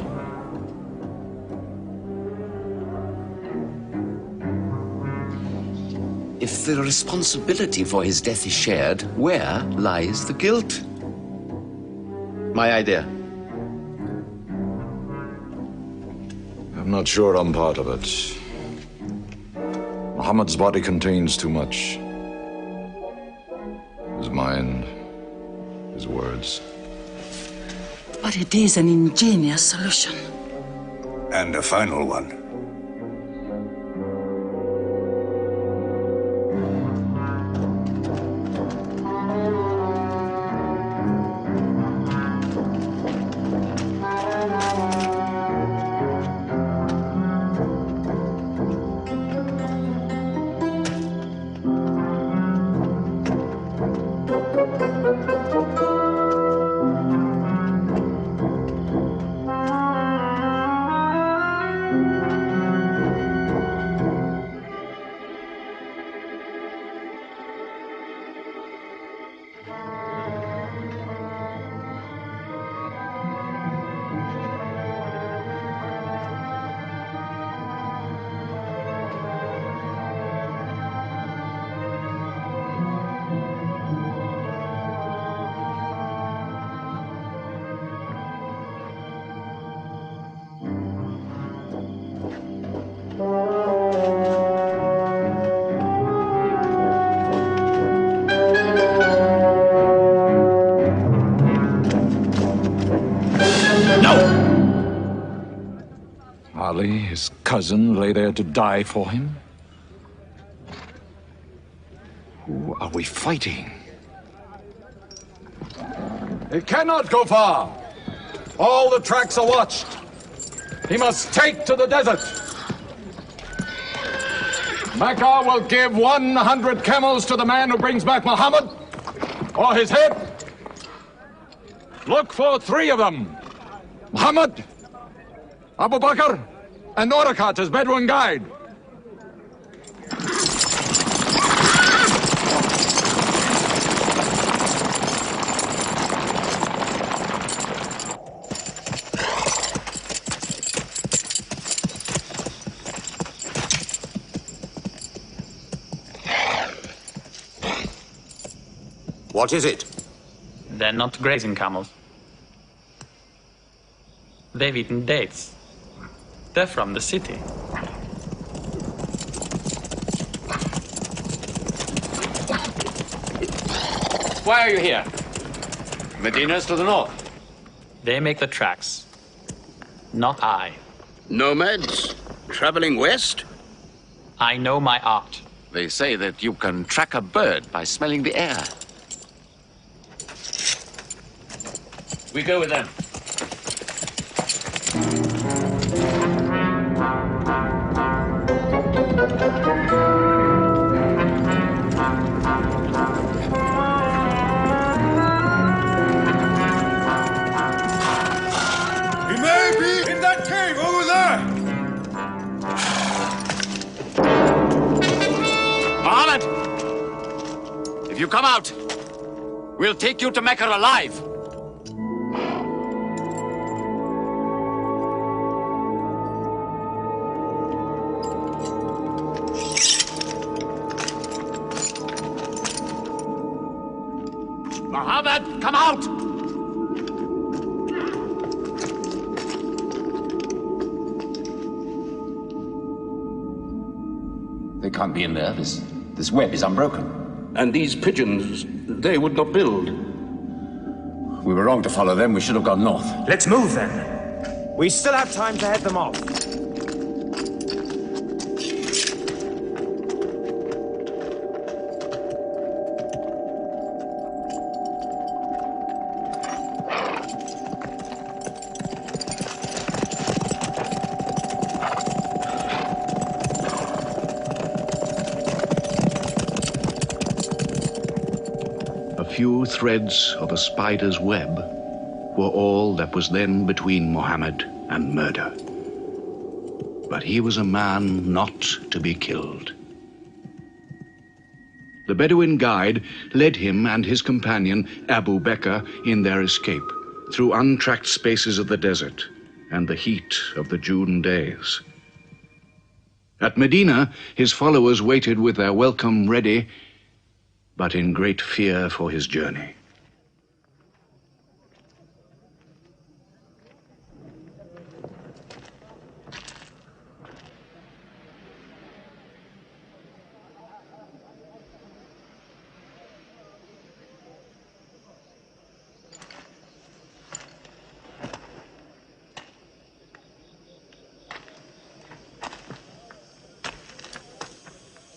If the responsibility for his death is shared, where lies the guilt? My idea. I'm not sure I'm part of it. Muhammad's body contains too much. His mind, his words. But it is an ingenious solution. And a final one. Ali, his cousin, lay there to die for him? Who are we fighting? He cannot go far. All the tracks are watched. He must take to the desert. Mecca will give 100 camels to the man who brings back Muhammad, or his head. Look for 3 of them. Muhammad, Abu Bakr, and Orakat as Bedouin guide. What is it? They're not grazing camels. They've eaten dates. They're from the city. Why are you here? Medina's to the north. They make the tracks. Not I. Nomads? Traveling west? I know my art. They say that you can track a bird by smelling the air. We go with them. He may be in that cave over there. Muhammad! If you come out, we'll take you to Mecca alive. Muhammad, come out! They can't be in there. This web is unbroken. And these pigeons, they would not build. We were wrong to follow them. We should have gone north. Let's move then. We still have time to head them off. few threads of a spider's web were all that was then between Muhammad and murder. But he was a man not to be killed. The Bedouin guide led him and his companion, Abu Bakr, in their escape through untracked spaces of the desert and the heat of the June days. At Medina, his followers waited with their welcome ready, but in great fear for his journey.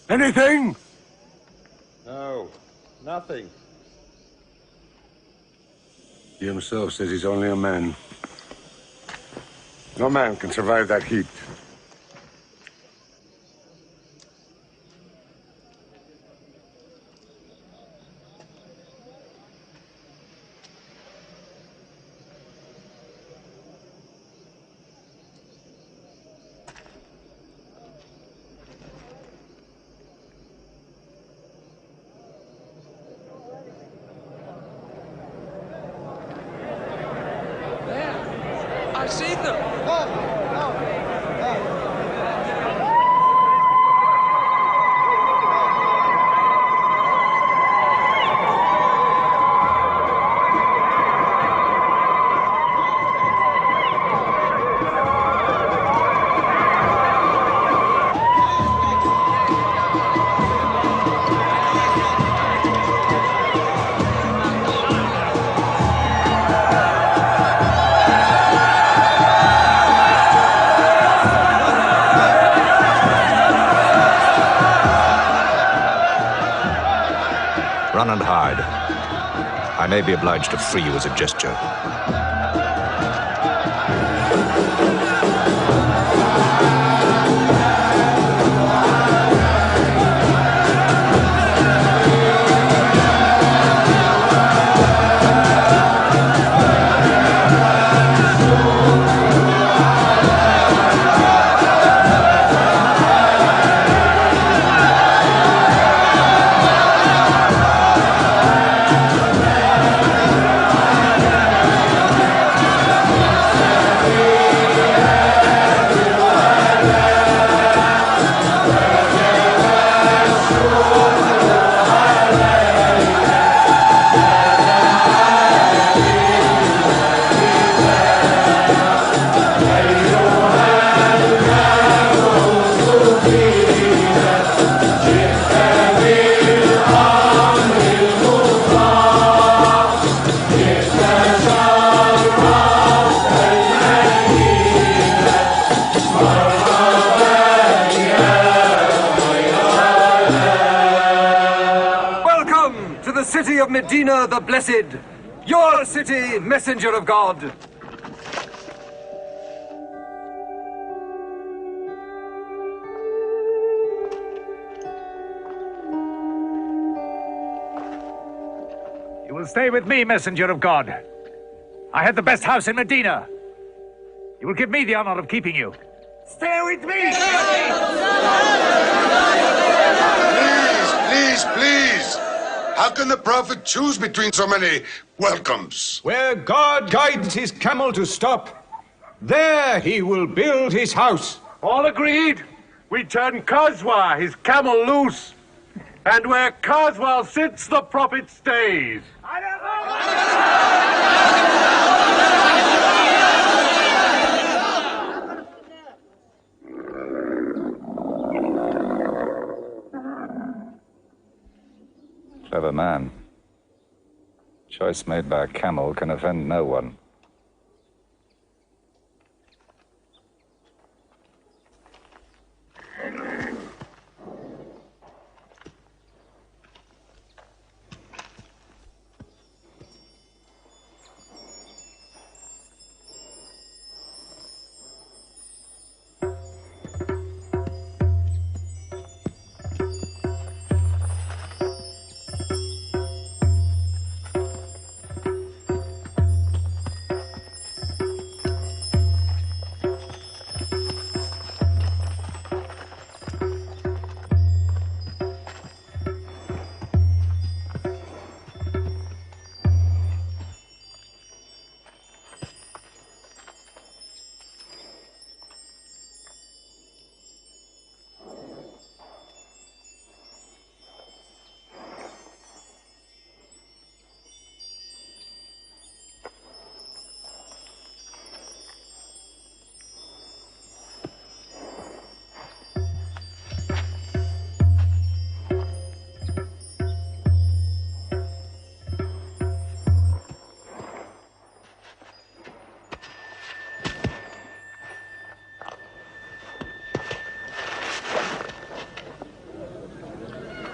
Anything? No, nothing. He himself says he's only a man. No man can survive that heat. I see them! Run and hide. I may be obliged to free you as a gesture. City of Medina the Blessed, your city, messenger of God. You will stay with me, messenger of God. I had the best house in Medina. You will give me the honor of keeping you. Stay with me! Please! How can the Prophet choose between so many welcomes? Where God guides his camel to stop, there he will build his house. All agreed? We turn Khazwa, his camel, loose. And where Khazwa sits, the Prophet stays. Clever man. Choice made by a camel can offend no one.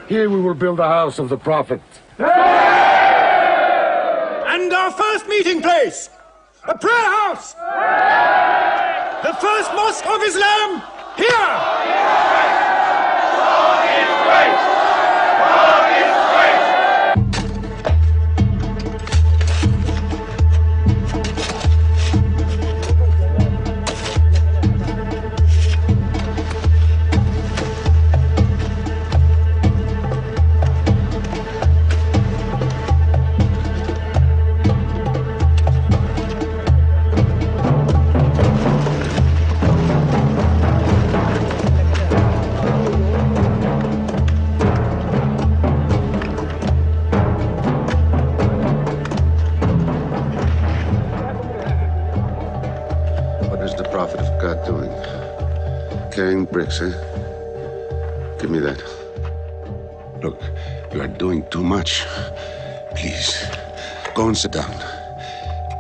Here we will build the house of the prophet. And our first meeting place, a prayer house. The first mosque of Islam, here. God is great. God is great. Carrying bricks, eh? Give me that. Look, you are doing too much. Please, go and sit down.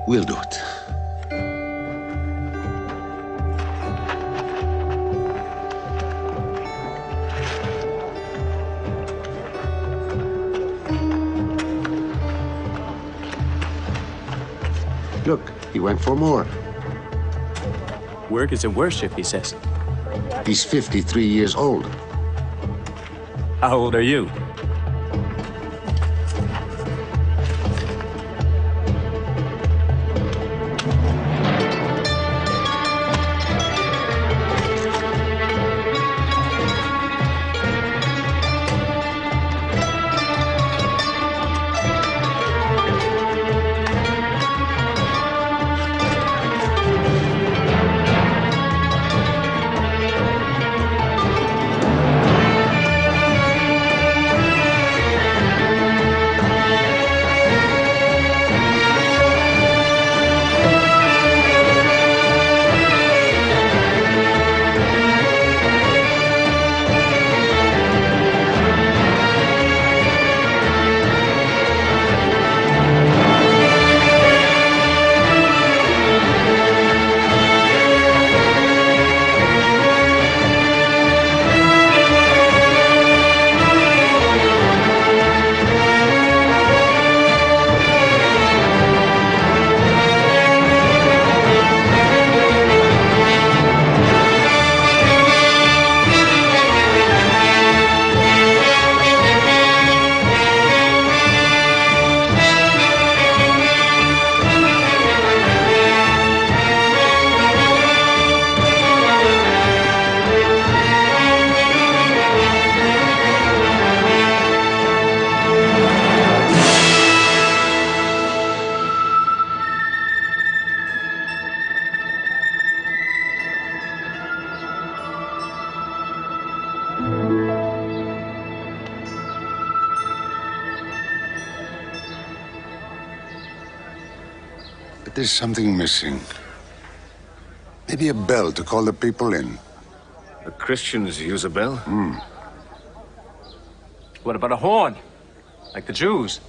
We'll do it. Look, he went for more. Work is a worship, he says. He's 53 years old. How old are you? But there's something missing. Maybe a bell to call the people in. The Christians use a bell? What about a horn? Like the Jews?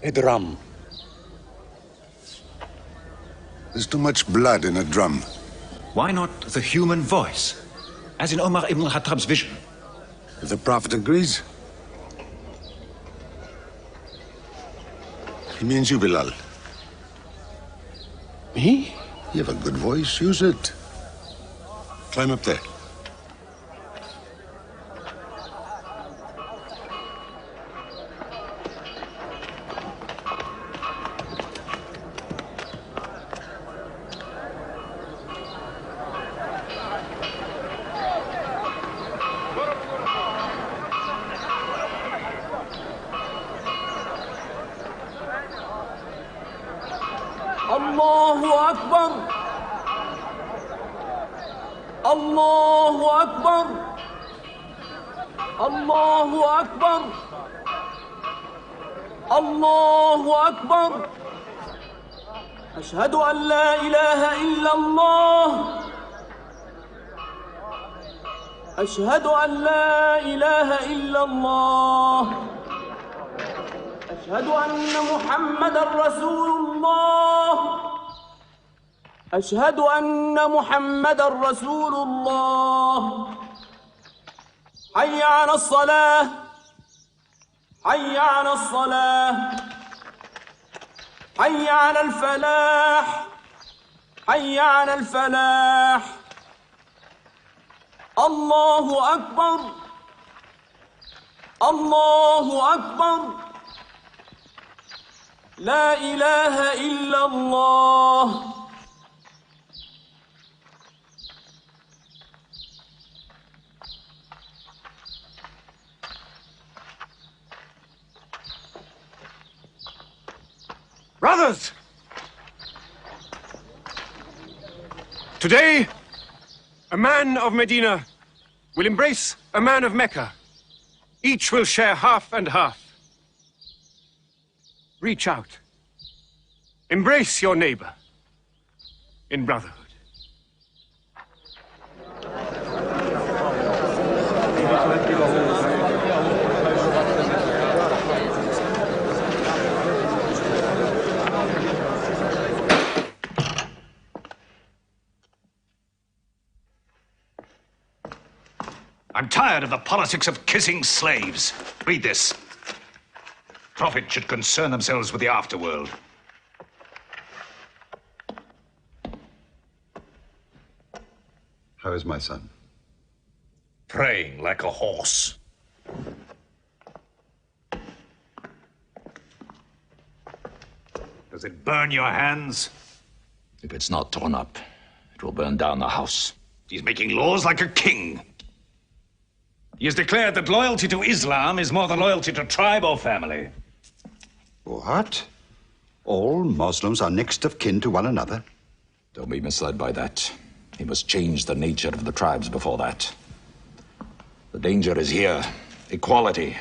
A drum. There's too much blood in a drum. Why not the human voice? As in Omar ibn al-Khattab's vision. If the prophet agrees. He means you, Bilal. Me? You have a good voice. Use it. Climb up there. الله أكبر الله أكبر الله أكبر الله أكبر أشهد أن لا إله إلا الله أشهد أن لا إله إلا الله أشهد أن محمدًا رسول الله أشهد أن محمدًا رسول الله حي على الصلاة حي على الصلاة حي على الفلاح حي على الفلاح الله أكبر الله أكبر لا إله إلا الله. Brothers! Today, a man of Medina will embrace a man of Mecca. Each will share half and half. Reach out. Embrace your neighbor in brotherhood. I'm tired of the politics of kissing slaves. Read this. Prophets should concern themselves with the afterworld. How is my son? Praying like a horse. Does it burn your hands? If it's not torn up, it will burn down the house. He's making laws like a king. He has declared that loyalty to Islam is more than loyalty to tribe or family. What? All Muslims are next of kin to one another? Don't be misled by that. He must change the nature of the tribes before that. The danger is here. Equality.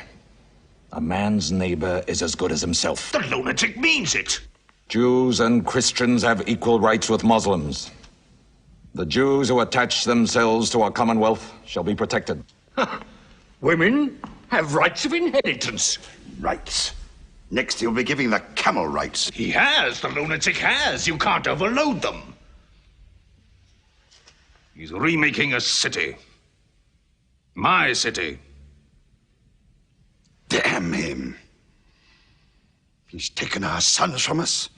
A man's neighbor is as good as himself. The lunatic means it. Jews and Christians have equal rights with Muslims. The Jews who attach themselves to our commonwealth shall be protected. Women have rights of inheritance. Rights? Next he'll be giving the camel rights. He has. The lunatic has. You can't overload them. He's remaking a city. My city. Damn him. He's taken our sons from us.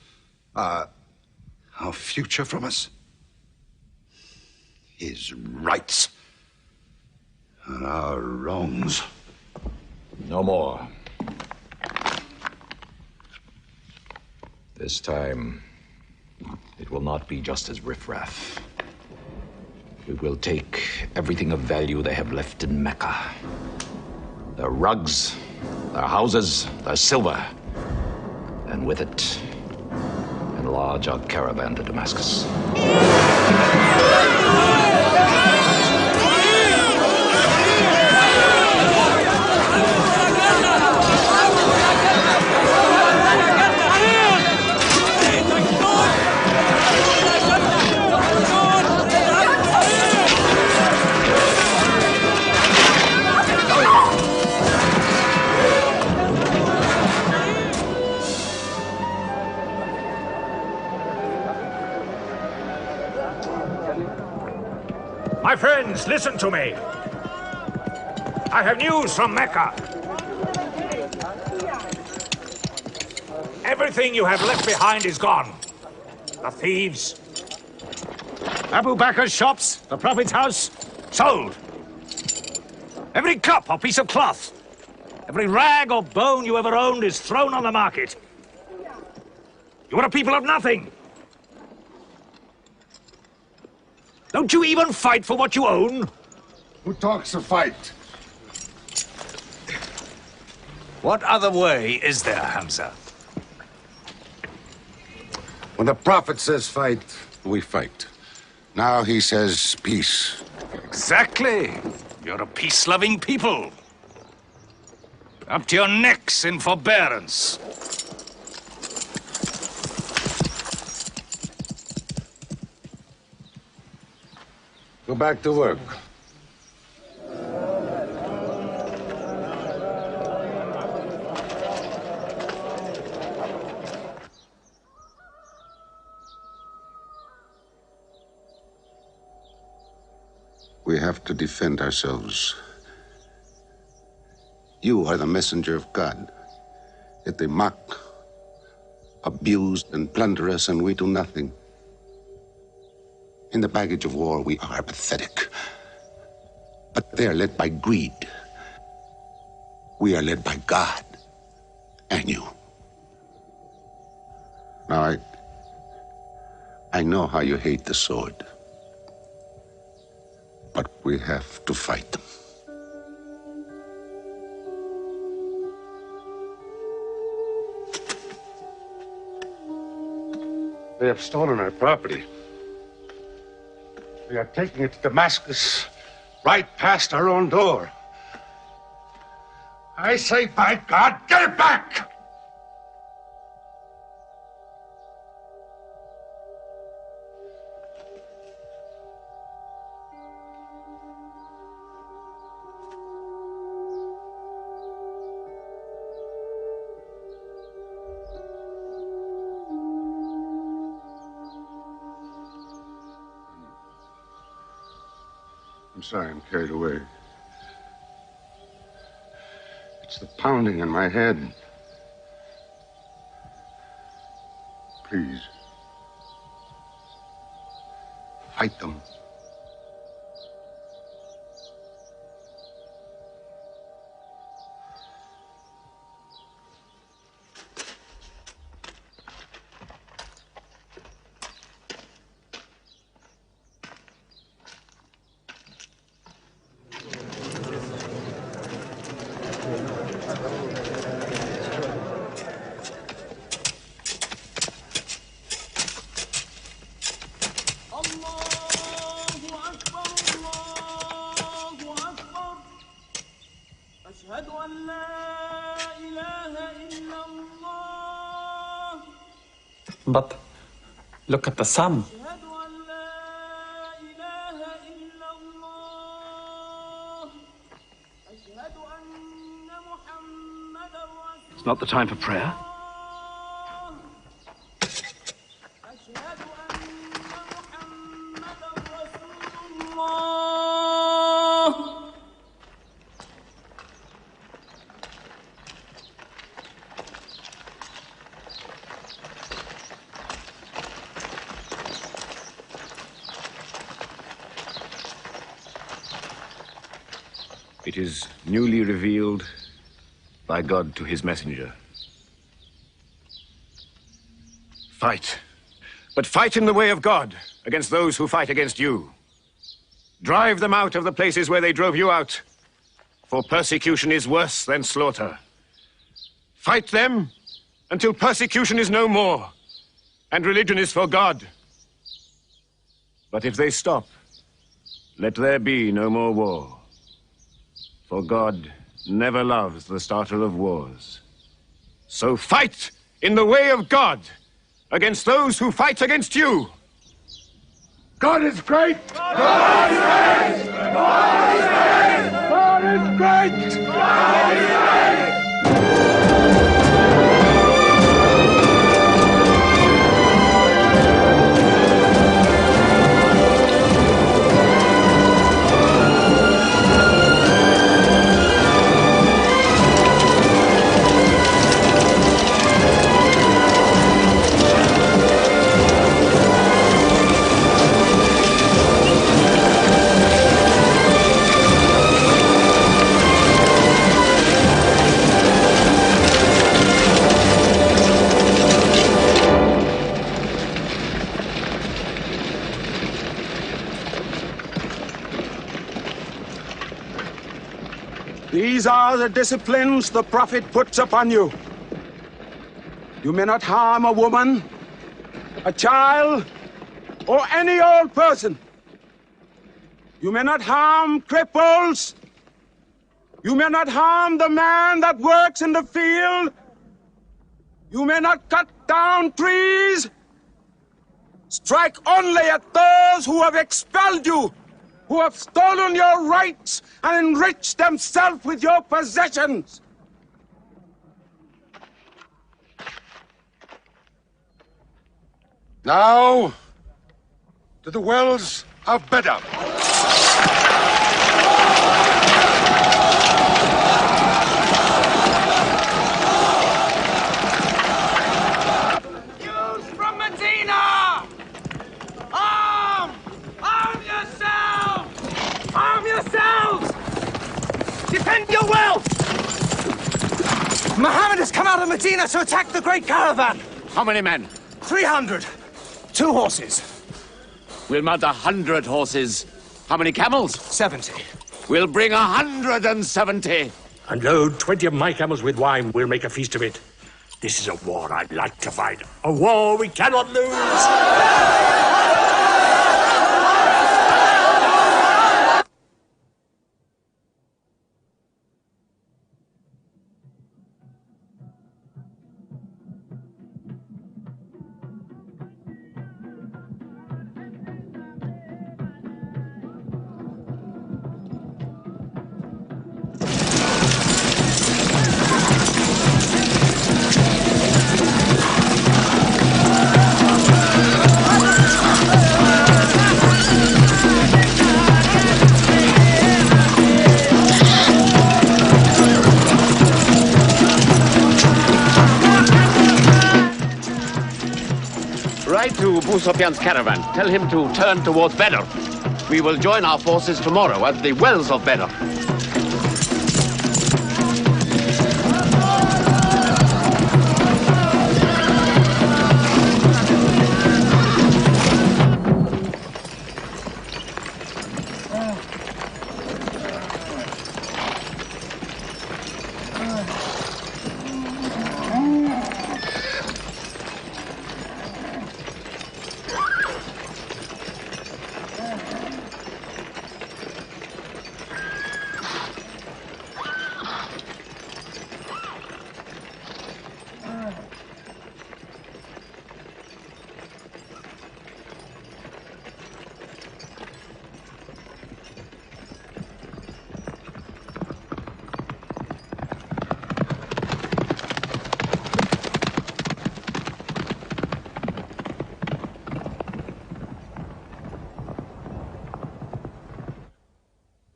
Our future from us. His rights. And our wrongs. No more. This time, it will not be just as riffraff. We will take everything of value they have left in Mecca. Their rugs, their houses, their silver. And with it, enlarge our caravan to Damascus. My friends, listen to me. I have news from Mecca. Everything you have left behind is gone. The thieves. Abu Bakr's shops, the Prophet's house, sold. Every cup or piece of cloth, every rag or bone you ever owned is thrown on the market. You are a people of nothing. Don't you even fight for what you own? Who talks of fight? What other way is there, Hamza? When the Prophet says fight, we fight. Now he says peace. Exactly. You're a peace-loving people. Up to your necks in forbearance. Go back to work. We have to defend ourselves. You are the messenger of God. Yet they mock, abuse, and plunder us, and we do nothing. In the baggage of war, we are pathetic. But they are led by greed. We are led by God and you. Now, I know how you hate the sword. But we have to fight them. They have stolen our property. They are taking it to Damascus, right past our own door. I say, by God, get it back! I'm sorry, I'm carried away. It's the pounding in my head. Please. Fight them. But look at the sun. It's not the time for prayer. It is newly revealed by God to his messenger. Fight. But fight in the way of God against those who fight against you. Drive them out of the places where they drove you out, for persecution is worse than slaughter. Fight them until persecution is no more, and religion is for God. But if they stop, let there be no more war. For God never loves the starter of wars. So fight in the way of God against those who fight against you. God is great! God is great! God is great! God is great! God is great! These are the disciplines the prophet puts upon you. You may not harm a woman, a child, or any old person. You may not harm cripples. You may not harm the man that works in the field. You may not cut down trees. Strike only at those who have expelled you, who have stolen your rights and enriched themselves with your possessions. Now, to the wells of Bedab. out of Medina to attack the great caravan. How many men? 300. 2 horses. We'll mount 100 horses. How many camels? 70. We'll bring 170. And load 20 of my camels with wine. We'll make a feast of it. This is a war I'd like to fight. A war we cannot lose. Ride to Abu Sufyan's caravan. Tell him to turn towards Badr. We will join our forces tomorrow at the wells of Badr.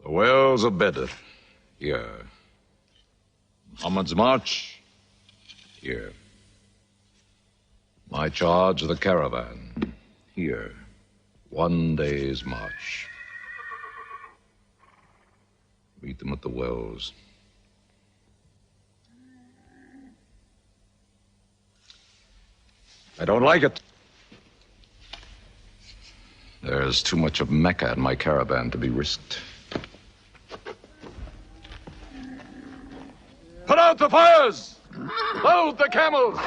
Wells of Badr. Here. Muhammad's march. Here. My charge of the caravan. Here. 1 day's march. Meet them at the wells. I don't like it. There's too much of Mecca in my caravan to be risked. Put out the fires! Load the camels!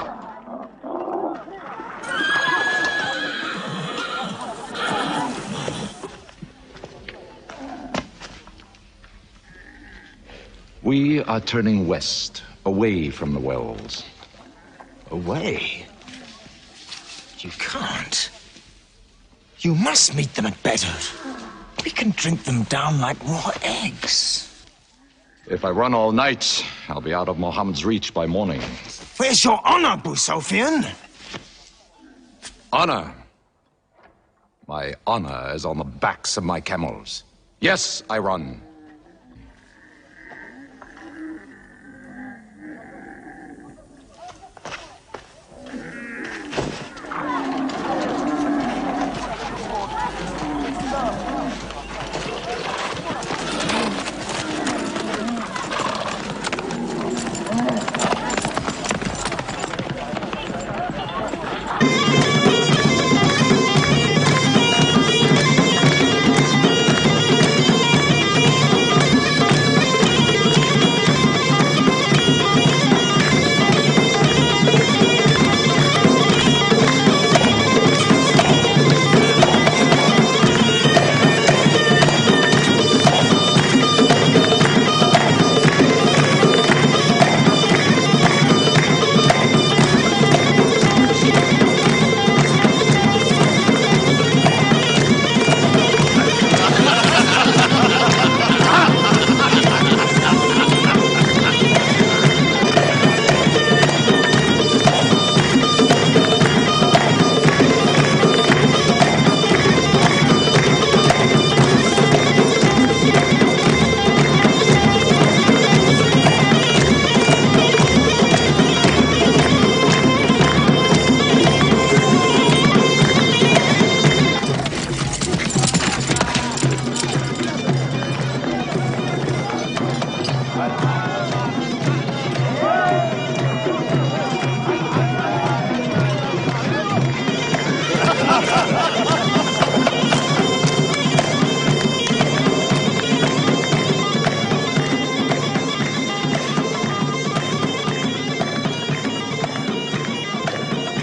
We are turning west, away from the wells. Away? You can't. You must meet them at Badr. We can drink them down like raw eggs. If I run all night, I'll be out of Muhammad's reach by morning. Where's your honor, Abu Sufyan? Honor? My honor is on the backs of my camels. Yes, I run.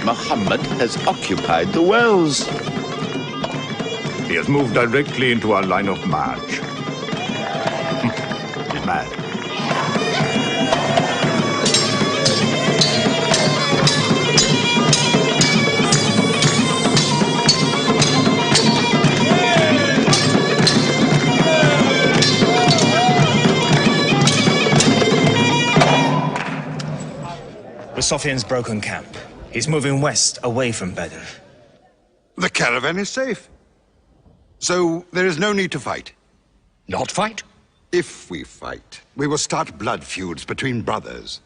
Muhammad has occupied the wells. He has moved directly into our line of march. He's mad. Sofian's broken camp. He's moving west, away from Badr. The caravan is safe. So there is no need to fight. Not fight? If we fight, we will start blood feuds between brothers.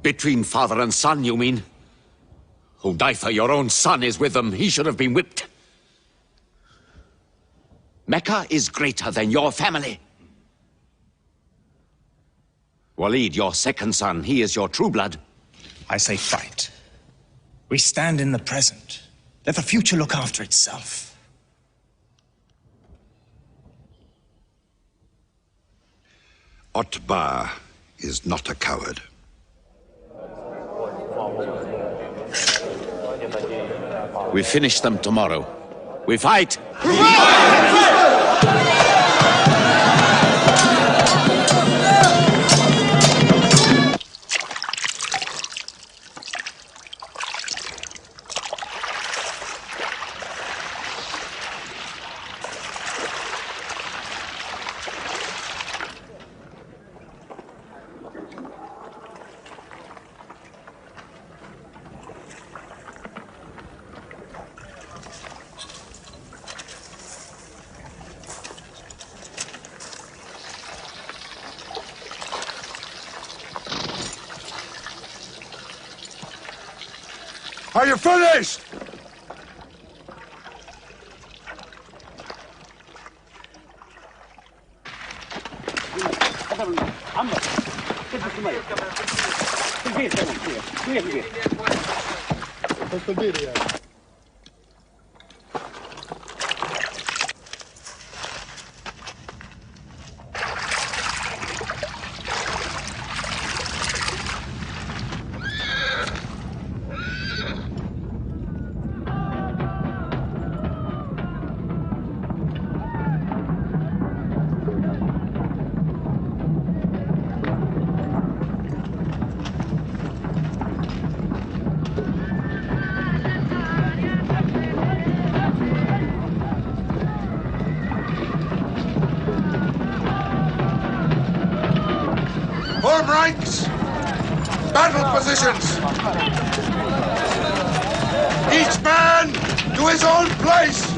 Between father and son, you mean? Hudayfa, your own son, is with them. He should have been whipped. Mecca is greater than your family. Walid, your second son, he is your true blood. I say fight. We stand in the present. Let the future look after itself. Otbah is not a coward. We finish them tomorrow. We fight! Are you finished? Form ranks! Battle positions! Each man to his own place!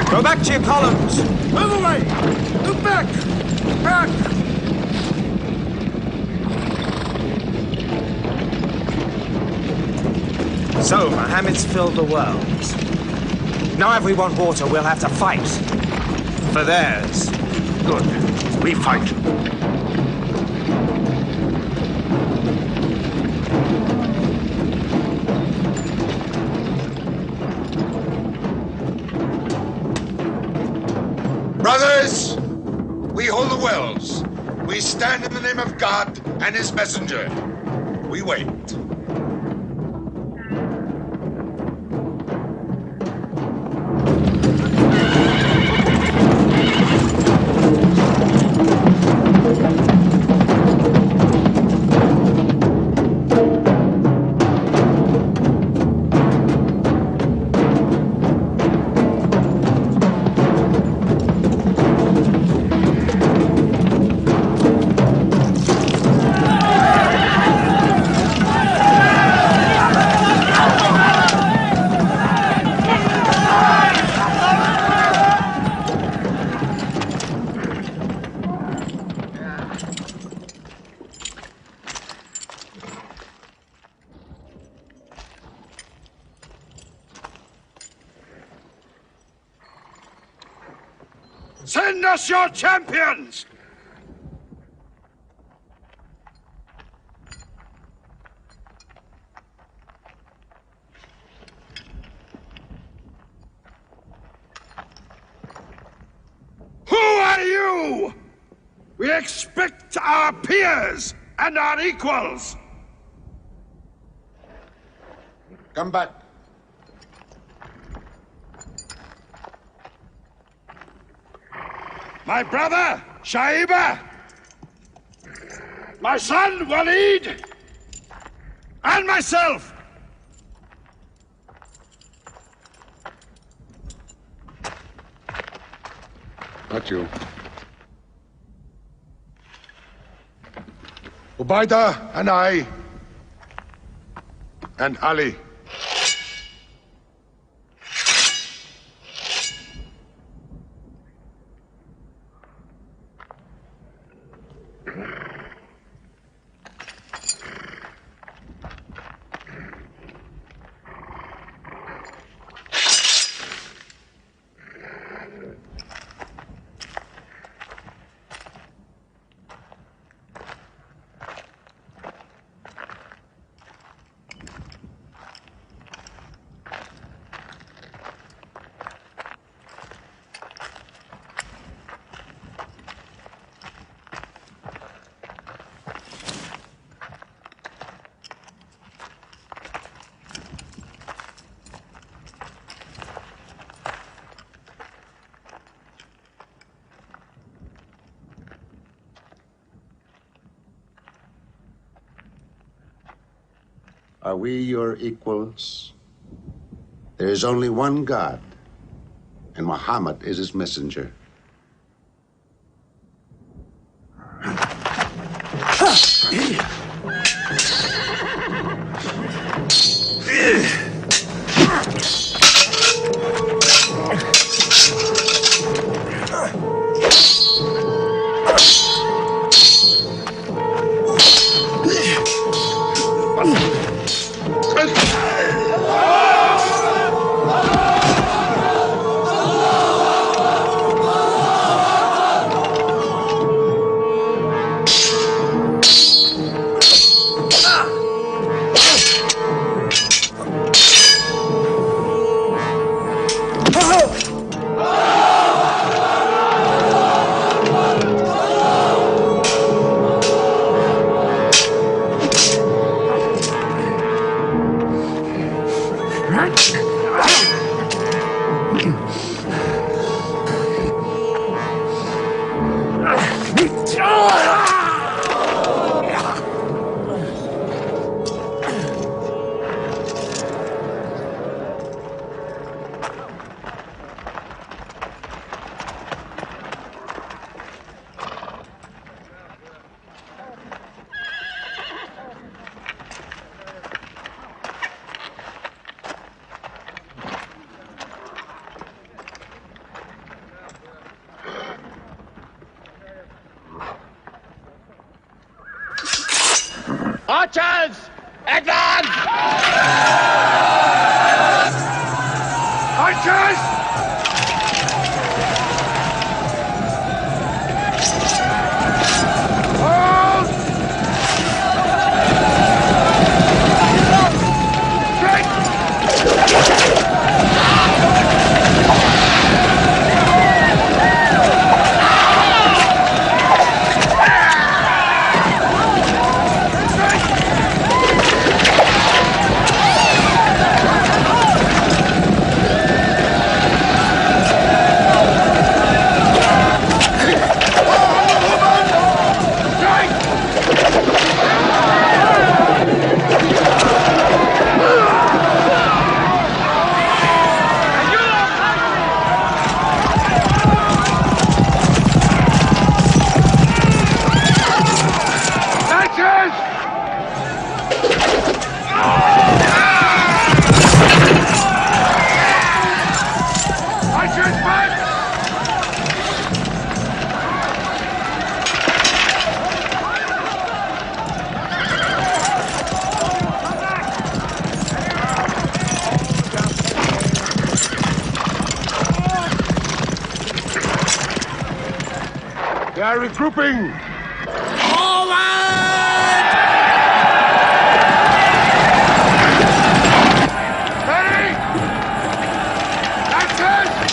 Go back to your columns! Move away! Move back! Back! So, Mohammed's filled the world. Now if we want water, we'll have to fight. For theirs. Good. We fight. Brothers, we hold the wells. We stand in the name of God and his messenger. We wait. Send us your champions! Who are you? We expect our peers and our equals. Come back. My brother, Shaiba. My son, Walid. And myself. Not you. Ubaida and I. And Ali. Are we your equals? There is only one God, and Muhammad is his messenger. Archers! Advance! Archers! They are regrouping! Ready? That's it!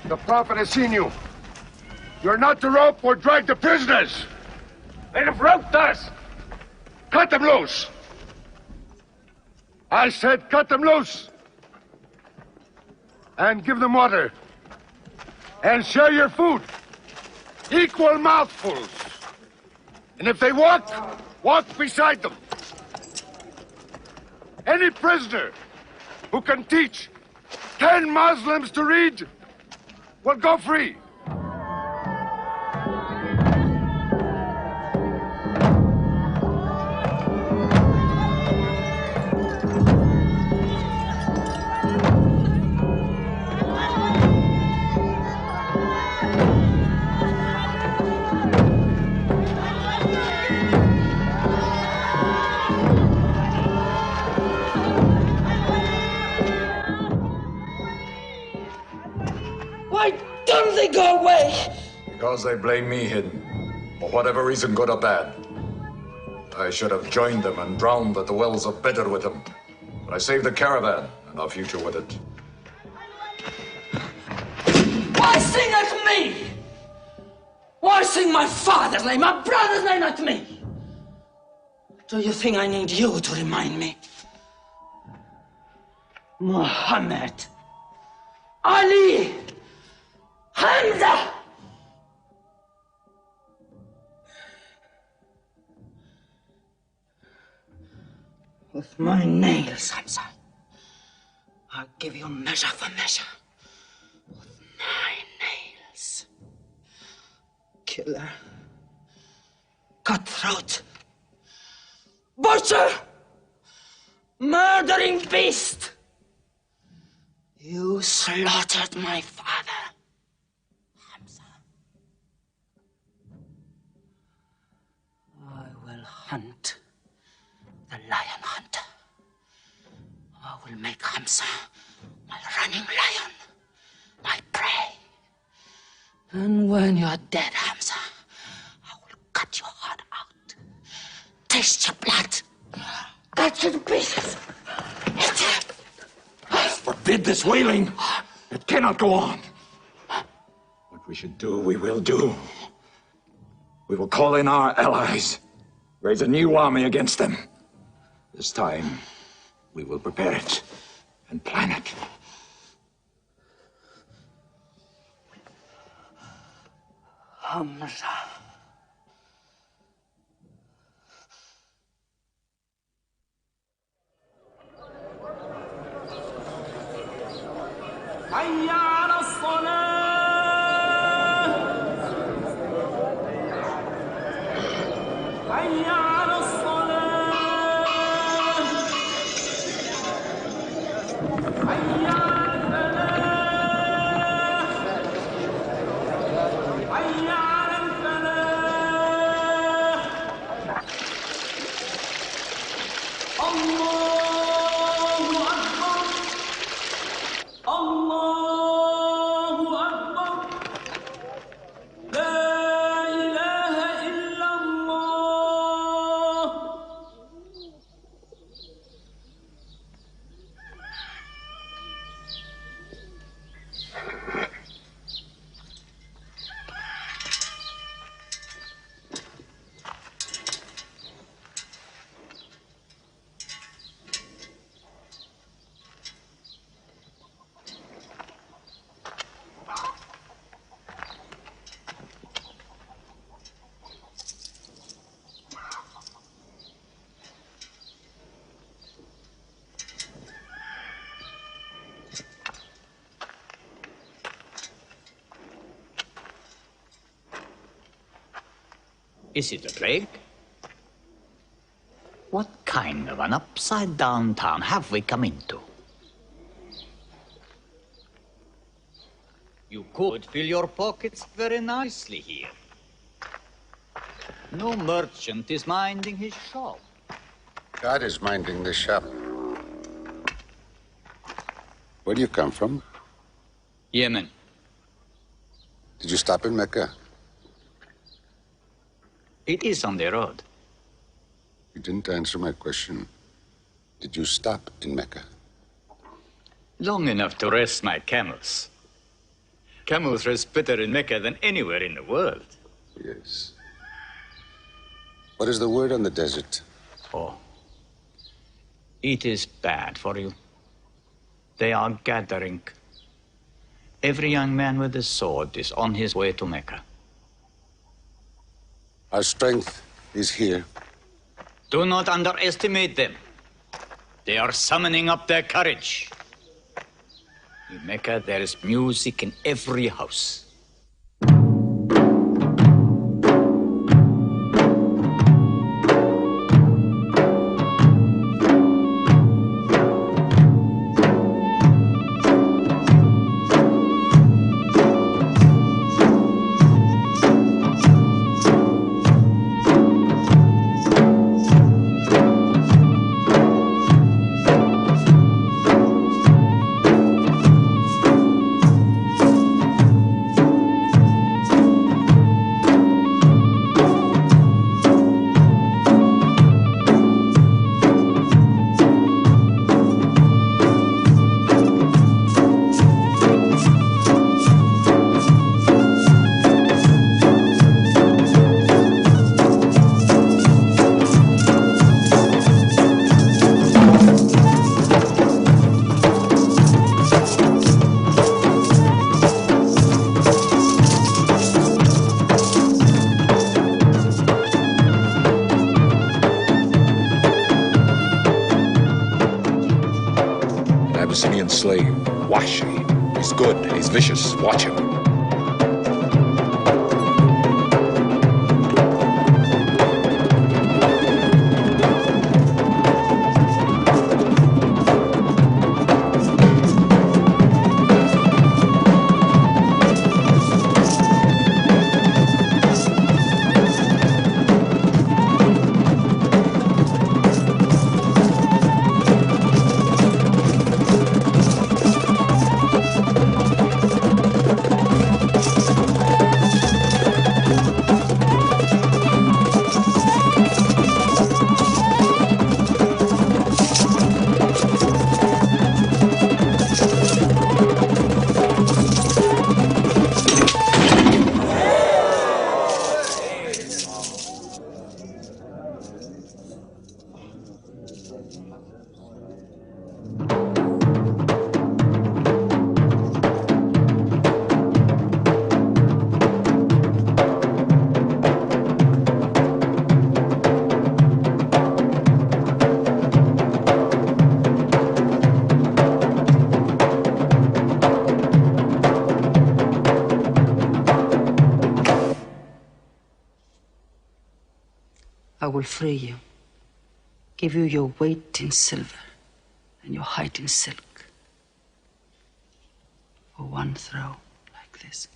The Prophet has seen you. You're not to rope or drag the prisoners. They have roped us. Cut them loose. I said cut them loose. And give them water. And share your food. Equal mouthfuls. And if they walk, walk beside them. Any prisoner who can teach 10 Muslims to read will go free. Why don't they go away? Because they blame me, Hidden. For whatever reason, good or bad. I should have joined them and drowned at the wells of Bedr with them. But I saved the caravan and our future with it. Why sing at me? Why sing my father's name, my brother's name at me? Do you think I need you to remind me? Muhammad, Ali, Hamza! With my nails, Hamza, I'll give you measure for measure. With my nails. Killer. Cutthroat. Butcher! Murdering beast! You slaughtered my father, Hamza. I will hunt the lion hunter. I will make Hamza my running lion, my prey. And when you're dead, Hamza, I will cut your heart out, taste your blood, cut you to pieces, eat it. Forbid this wailing. It cannot go on. What we should do, we will do. We will call in our allies, raise a new army against them. This time, we will prepare it and plan it. Hamza. حي على الصلاة حي على الصلاة حي على الفلاح حي على الفلاح الله أكبر الله أكبر لا إله إلا الله. Is it a plague? What kind of an upside-down town have we come into? You could fill your pockets very nicely here. No merchant is minding his shop. God is minding the shop. Where do you come from? Yemen. Did you stop in Mecca? It is on the road. You didn't answer my question. Did you stop in Mecca? Long enough to rest my camels. Camels rest better in Mecca than anywhere in the world. Yes. What is the word on the desert? Oh. It is bad for you. They are gathering. Every young man with a sword is on his way to Mecca. Our strength is here. Do not underestimate them. They are summoning up their courage. In Mecca, there is music in every house. Abyssinian slave. Washi. He's good. He's vicious. Watch him. I will free you, give you your weight in silver and your height in silk for one throw like this.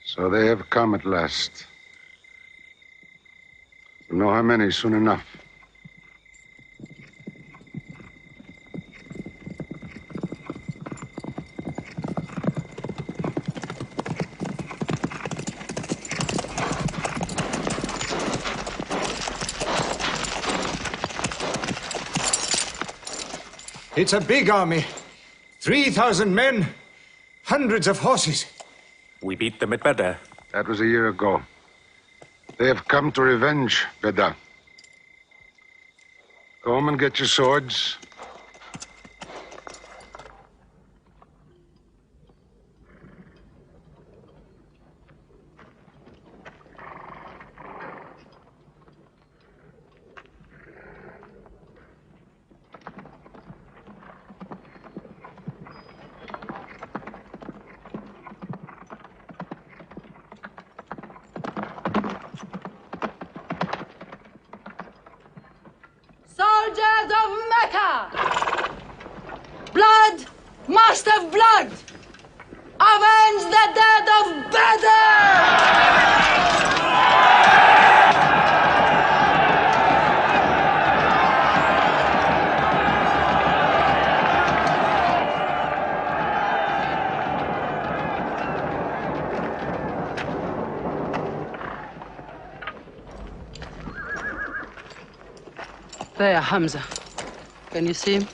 So they have come at last. We'll know how many soon enough. It's a big army. 3,000 men, hundreds of horses. We beat them at Badr. That was a year ago. They have come to revenge Badr. Go home and get your swords. Soldiers of Mecca! Blood must have blood! Avenge the dead of Badr! There, Hamza. Can you see him?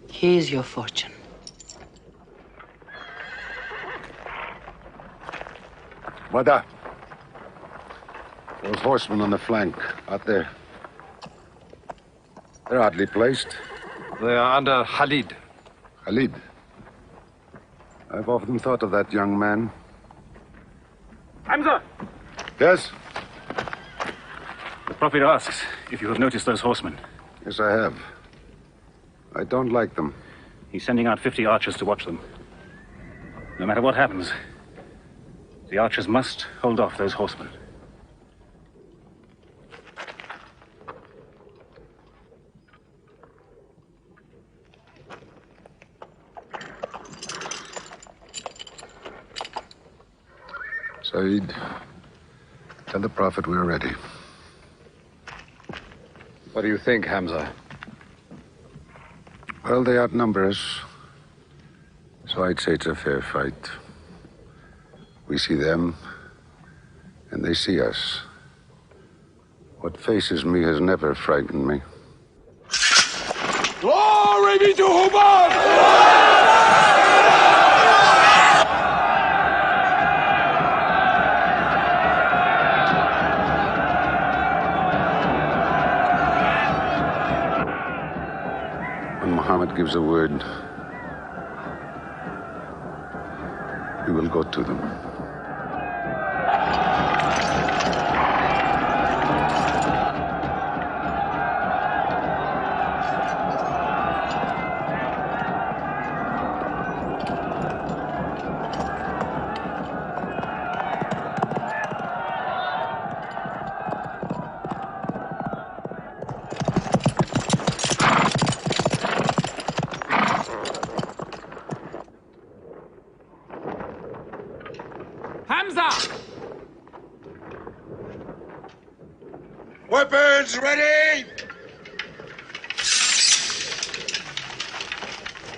Here's your fortune. Wada. Those horsemen on the flank, out there. They're oddly placed. They are under Khalid. Khalid? I've often thought of that young man. Hamza! Yes? The Prophet asks if you have noticed those horsemen. Yes, I have. I don't like them. He's sending out 50 archers to watch them. No matter what happens, the archers must hold off those horsemen. Saeed, tell the Prophet we're ready. What do you think, Hamza? Well, they outnumber us. So I'd say it's a fair fight. We see them, and they see us. What faces me has never frightened me. Glory be to Hubbard! gives the word, we will go to them. Weapons ready!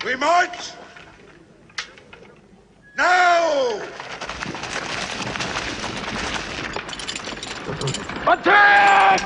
We march! Now! Attack!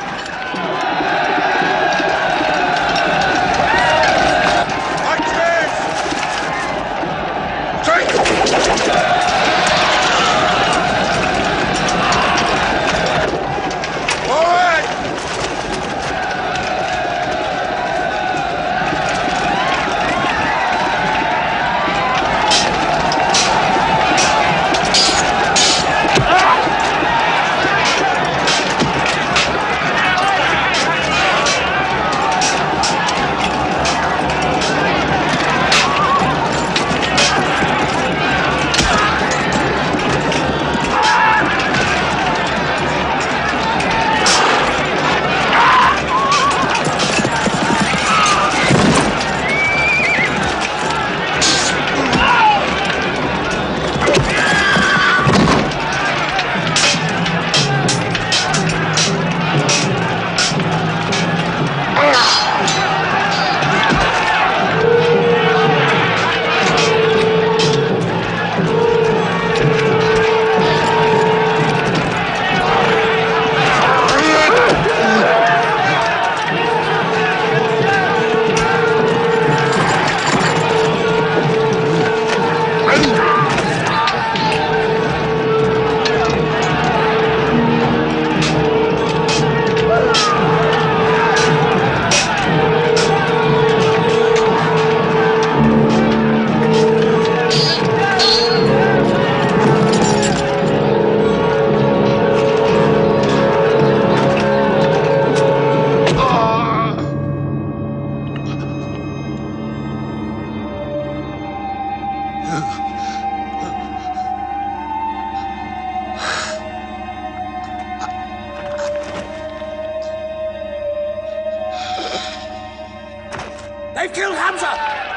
They've killed Hamza!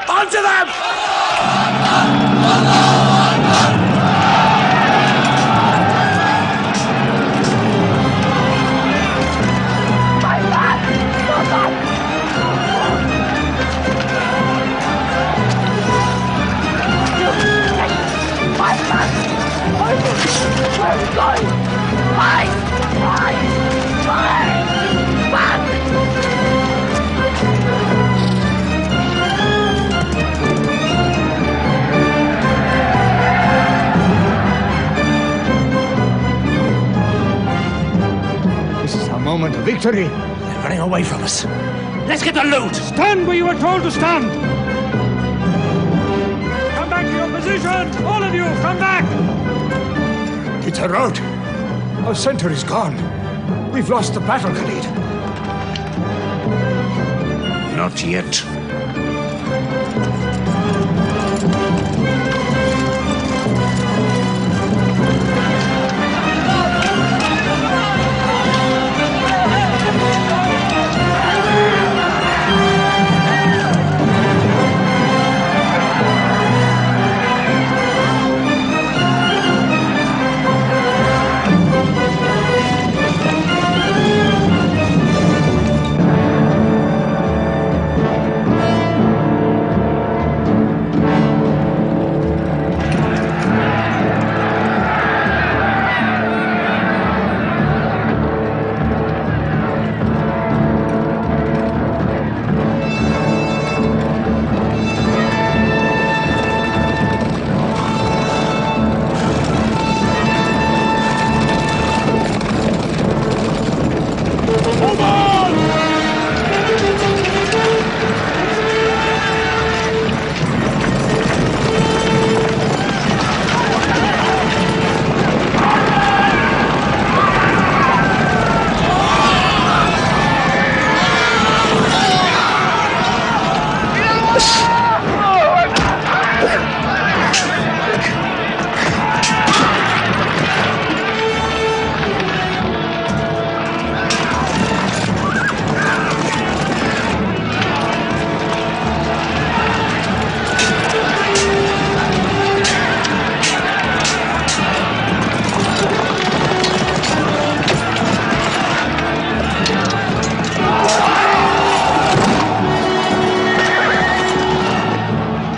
Onto them! This is our moment of victory. They're running away from us. Let's get the loot! Stand where you were told to stand! Come back to your position! All of you, come back! It's a rout. Our center is gone. We've lost the battle, Khalid. Not yet.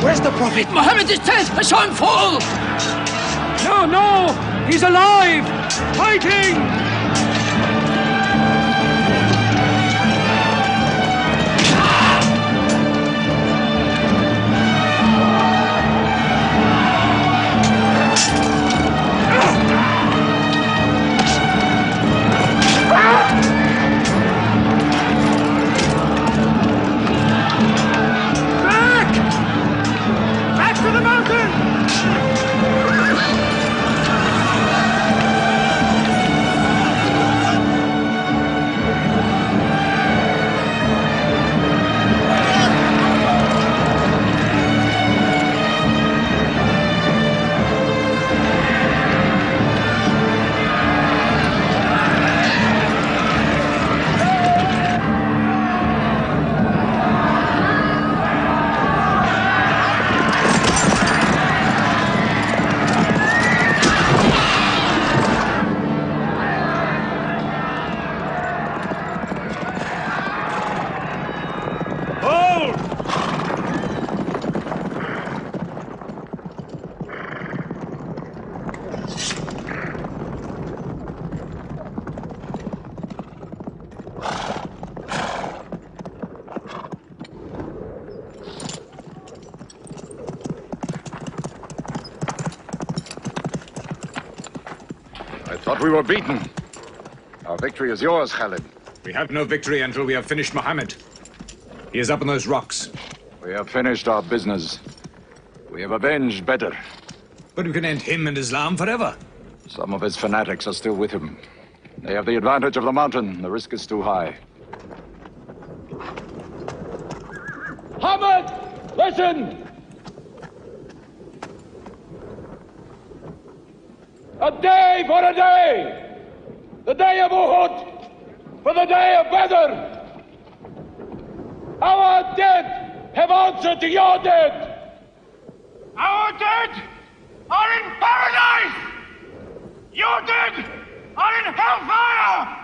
Where's the Prophet? Muhammad is dead! I saw him fall! No, no! He's alive! Fighting! Back to the mountain! I thought we were beaten. Our victory is yours, Khalid. We have no victory until we have finished Muhammad. He is up on those rocks. We have finished our business. We have avenged Badr. But we can end him and Islam forever. Some of his fanatics are still with him. They have the advantage of the mountain. The risk is too high. Muhammad, listen! A day for a day! The day of Uhud for the day of Badr! Our dead have answered to your dead! Our dead are in paradise! Your dead are in hellfire!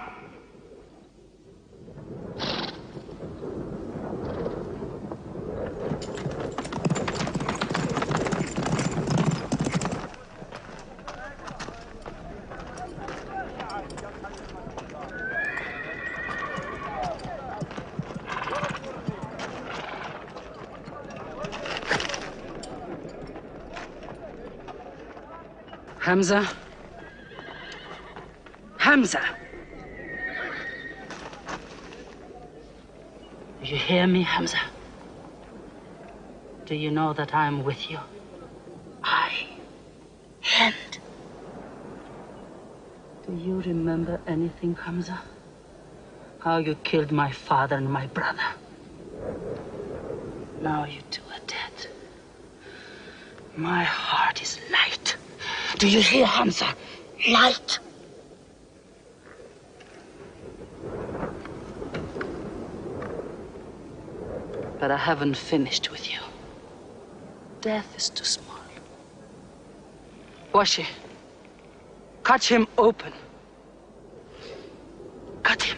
Hamza? Hamza! Do you hear me, Hamza? Do you know that I am with you? And do you remember anything, Hamza? How you killed my father and my brother. Now you two are dead. My heart is light. Do you hear, Hamza? Light. But I haven't finished with you. Death is too small. Washi, cut him open. Cut him.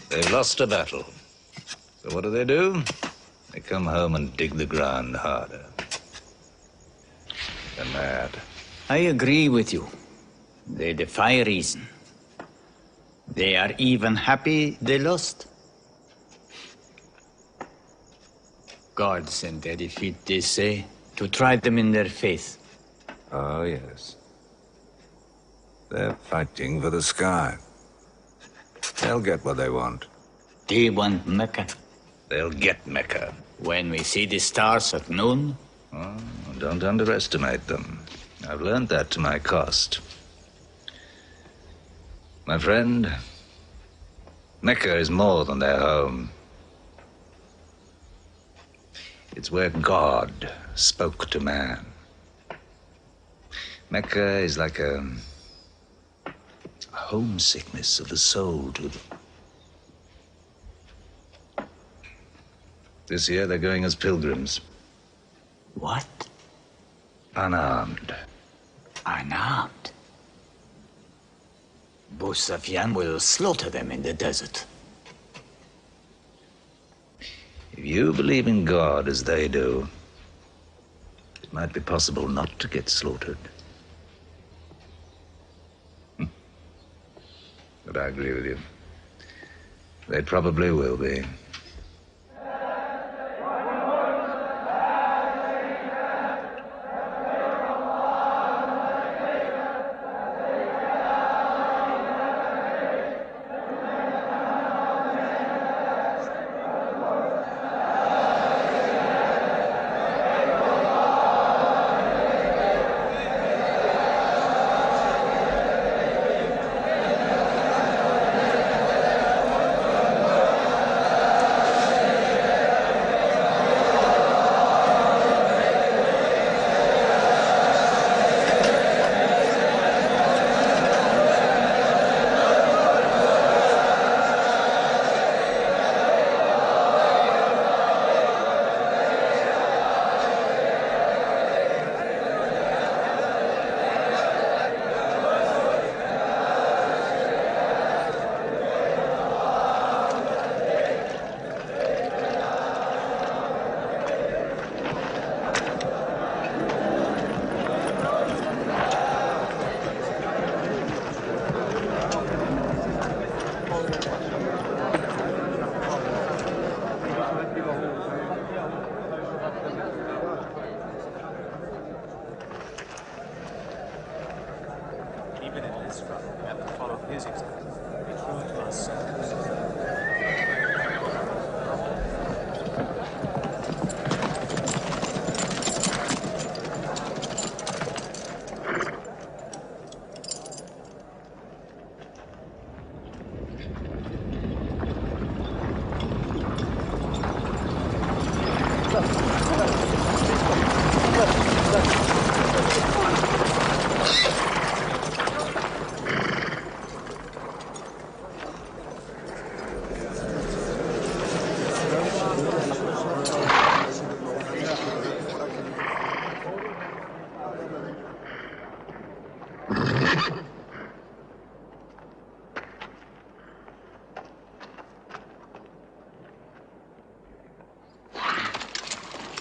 They've lost a battle. So what do? They come home and dig the ground harder. They're mad. I agree with you. They defy reason. They are even happy they lost. God sent their defeat, they say, to try them in their faith. Oh, yes. They're fighting for the sky. They'll get what they want. They want Mecca. They'll get Mecca. When we see the stars at noon? Oh, don't underestimate them. I've learned that to my cost. My friend, Mecca is more than their home. It's where God spoke to man. Mecca is like a homesickness of the soul to them. This year they're going as pilgrims. What? Unarmed. Unarmed? Abu Sufyan will slaughter them in the desert. If you believe in God as they do, it might be possible not to get slaughtered. But I agree with you. They probably will be.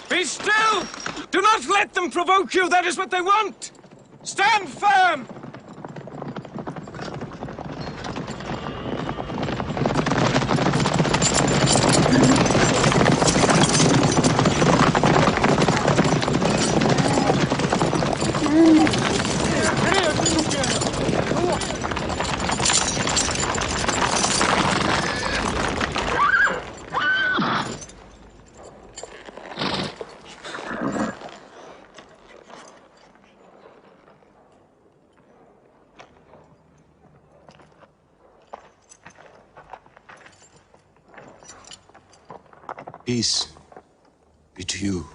Be still! Do not let them provoke you! That is what they want! Stand firm! Peace be to you.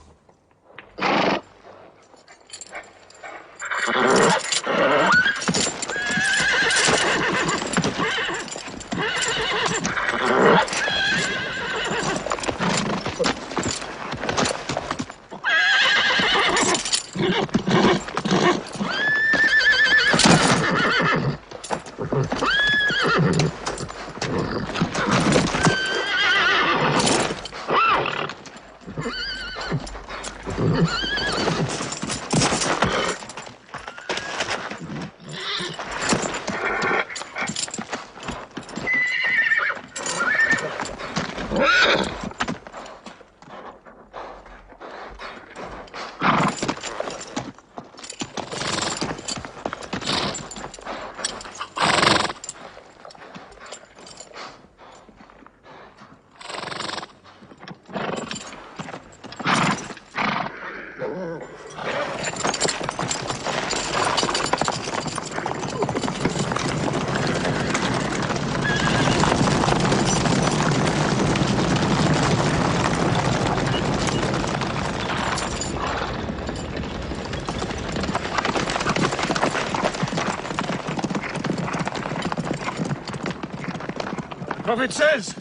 prophet says,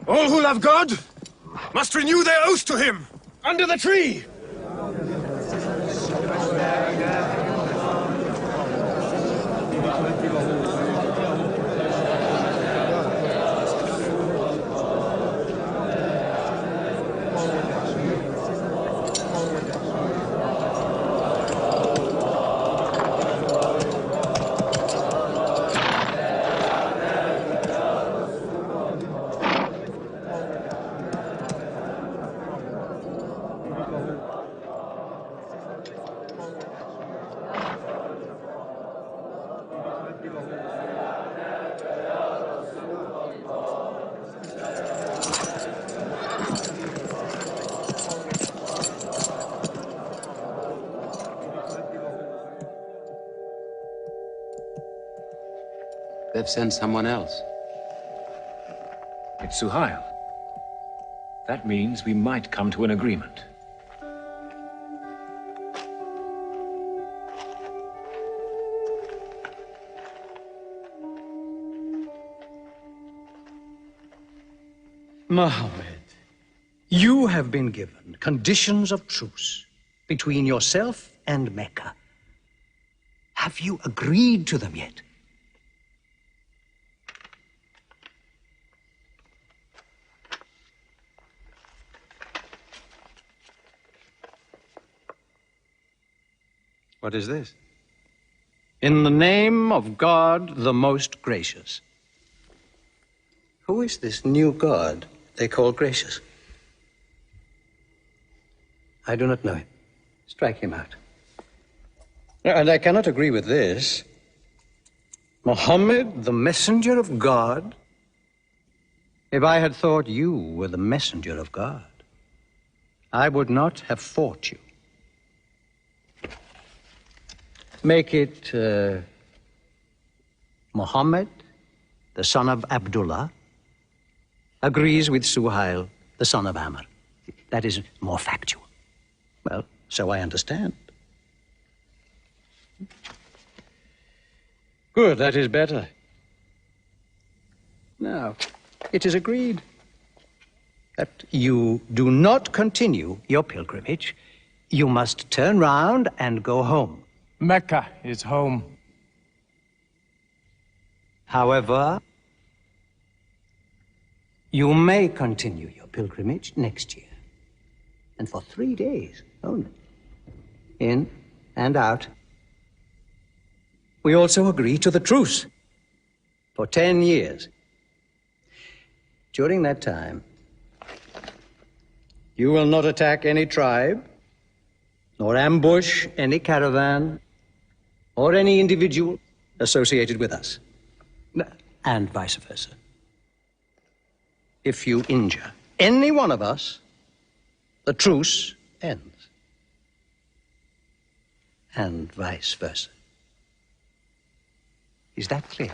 all who love God must renew their oath to him under the tree. They've sent someone else. It's Suhail. That means we might come to an agreement. Mohammed, you have been given conditions of truce between yourself and Mecca. Have you agreed to them yet? What is this? In the name of God, the most gracious. Who is this new God they call gracious? I do not know him. Strike him out. And I cannot agree with this. Muhammad, the messenger of God? If I had thought you were the messenger of God, I would not have fought you. Make it Muhammad, the son of Abdullah, agrees with Suhail, the son of Amr. That is more factual. Well, so I understand. Good, that is better. Now, it is agreed that you do not continue your pilgrimage. You must turn round and go home. Mecca is home. However, you may continue your pilgrimage next year. And for 3 days only. In and out. We also agree to the truce for 10 years. During that time, you will not attack any tribe, nor ambush any caravan, or any individual associated with us, and vice versa. If you injure any one of us, the truce ends, and vice versa. Is that clear?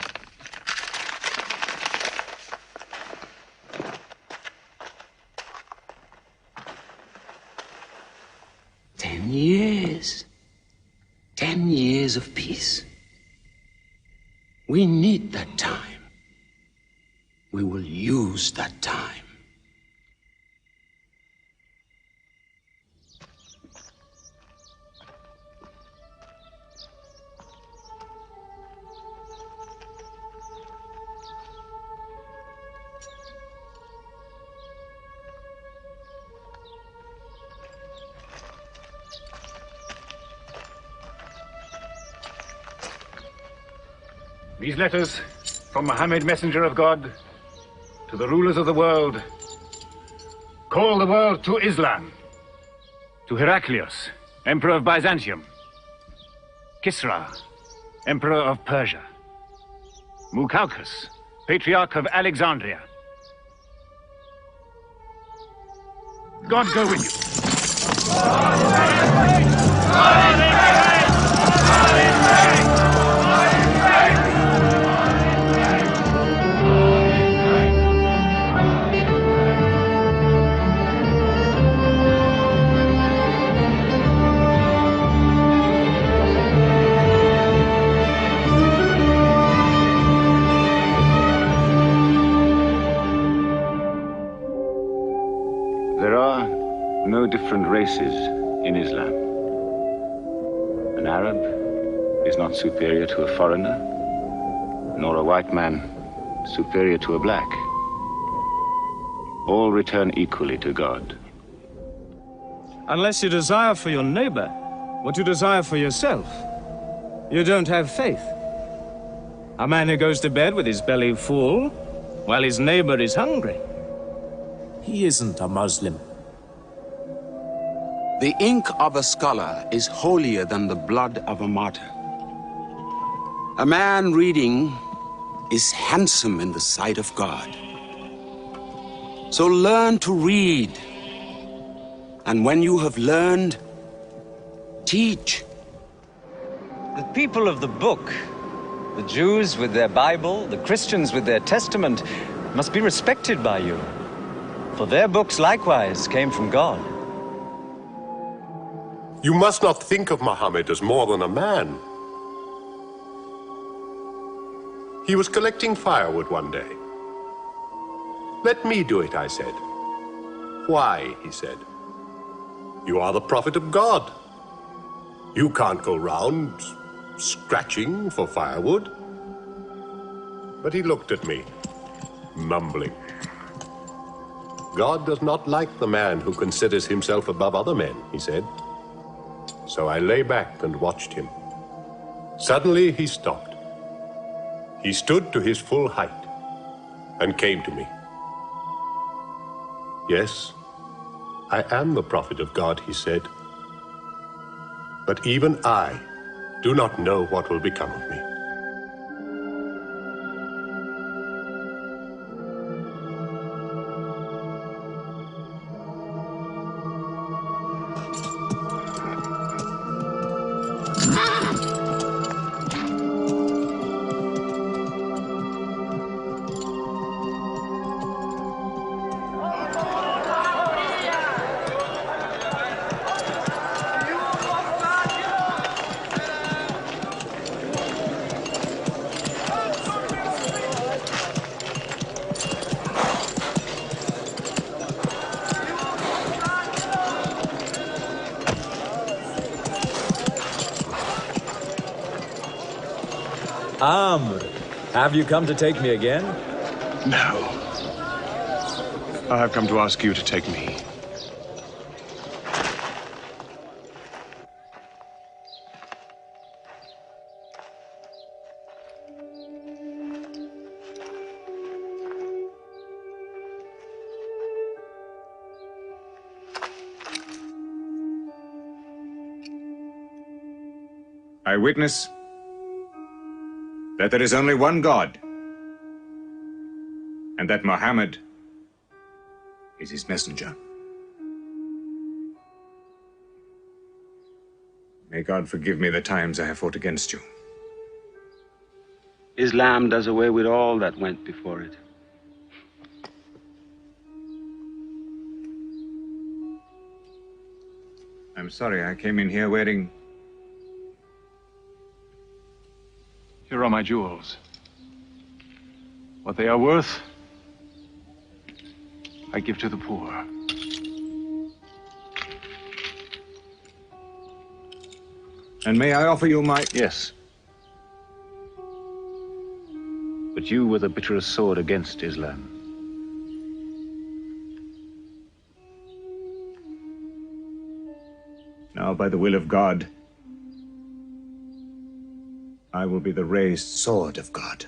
Ten years. 10 years of peace. We need that time. We will use that time. These letters from Muhammad, messenger of God, to the rulers of the world. Call the world to Islam. To Heraclius, Emperor of Byzantium. Kisra, Emperor of Persia. Mukaukis, Patriarch of Alexandria. God go with you. There are no different races in Islam. An Arab is not superior to a foreigner, nor a white man superior to a black. All return equally to God. Unless you desire for your neighbor what you desire for yourself, you don't have faith. A man who goes to bed with his belly full while his neighbor is hungry. He isn't a Muslim. The ink of a scholar is holier than the blood of a martyr. A man reading is handsome in the sight of God. So learn to read. And when you have learned, teach. The people of the book, the Jews with their Bible, the Christians with their Testament, must be respected by you. For their books likewise came from God. You must not think of Muhammad as more than a man. He was collecting firewood one day. Let me do it, I said. Why, he said. You are the prophet of God. You can't go round scratching for firewood. But he looked at me, mumbling. God does not like the man who considers himself above other men, he said. So I lay back and watched him. Suddenly he stopped. He stood to his full height and came to me. Yes, I am the prophet of God, he said. But even I do not know what will become of me. Amr, have you come to take me again? No. I have come to ask you to take me. I witness that there is only one God, and that Muhammad is his messenger. May God forgive me the times I have fought against you. Islam does away with all that went before it. I'm sorry, I came in here wearing... Here are my jewels. What they are worth, I give to the poor. And may I offer you my... Yes. But you were the bitterest sword against Islam. Now, by the will of God, I will be the raised sword of God.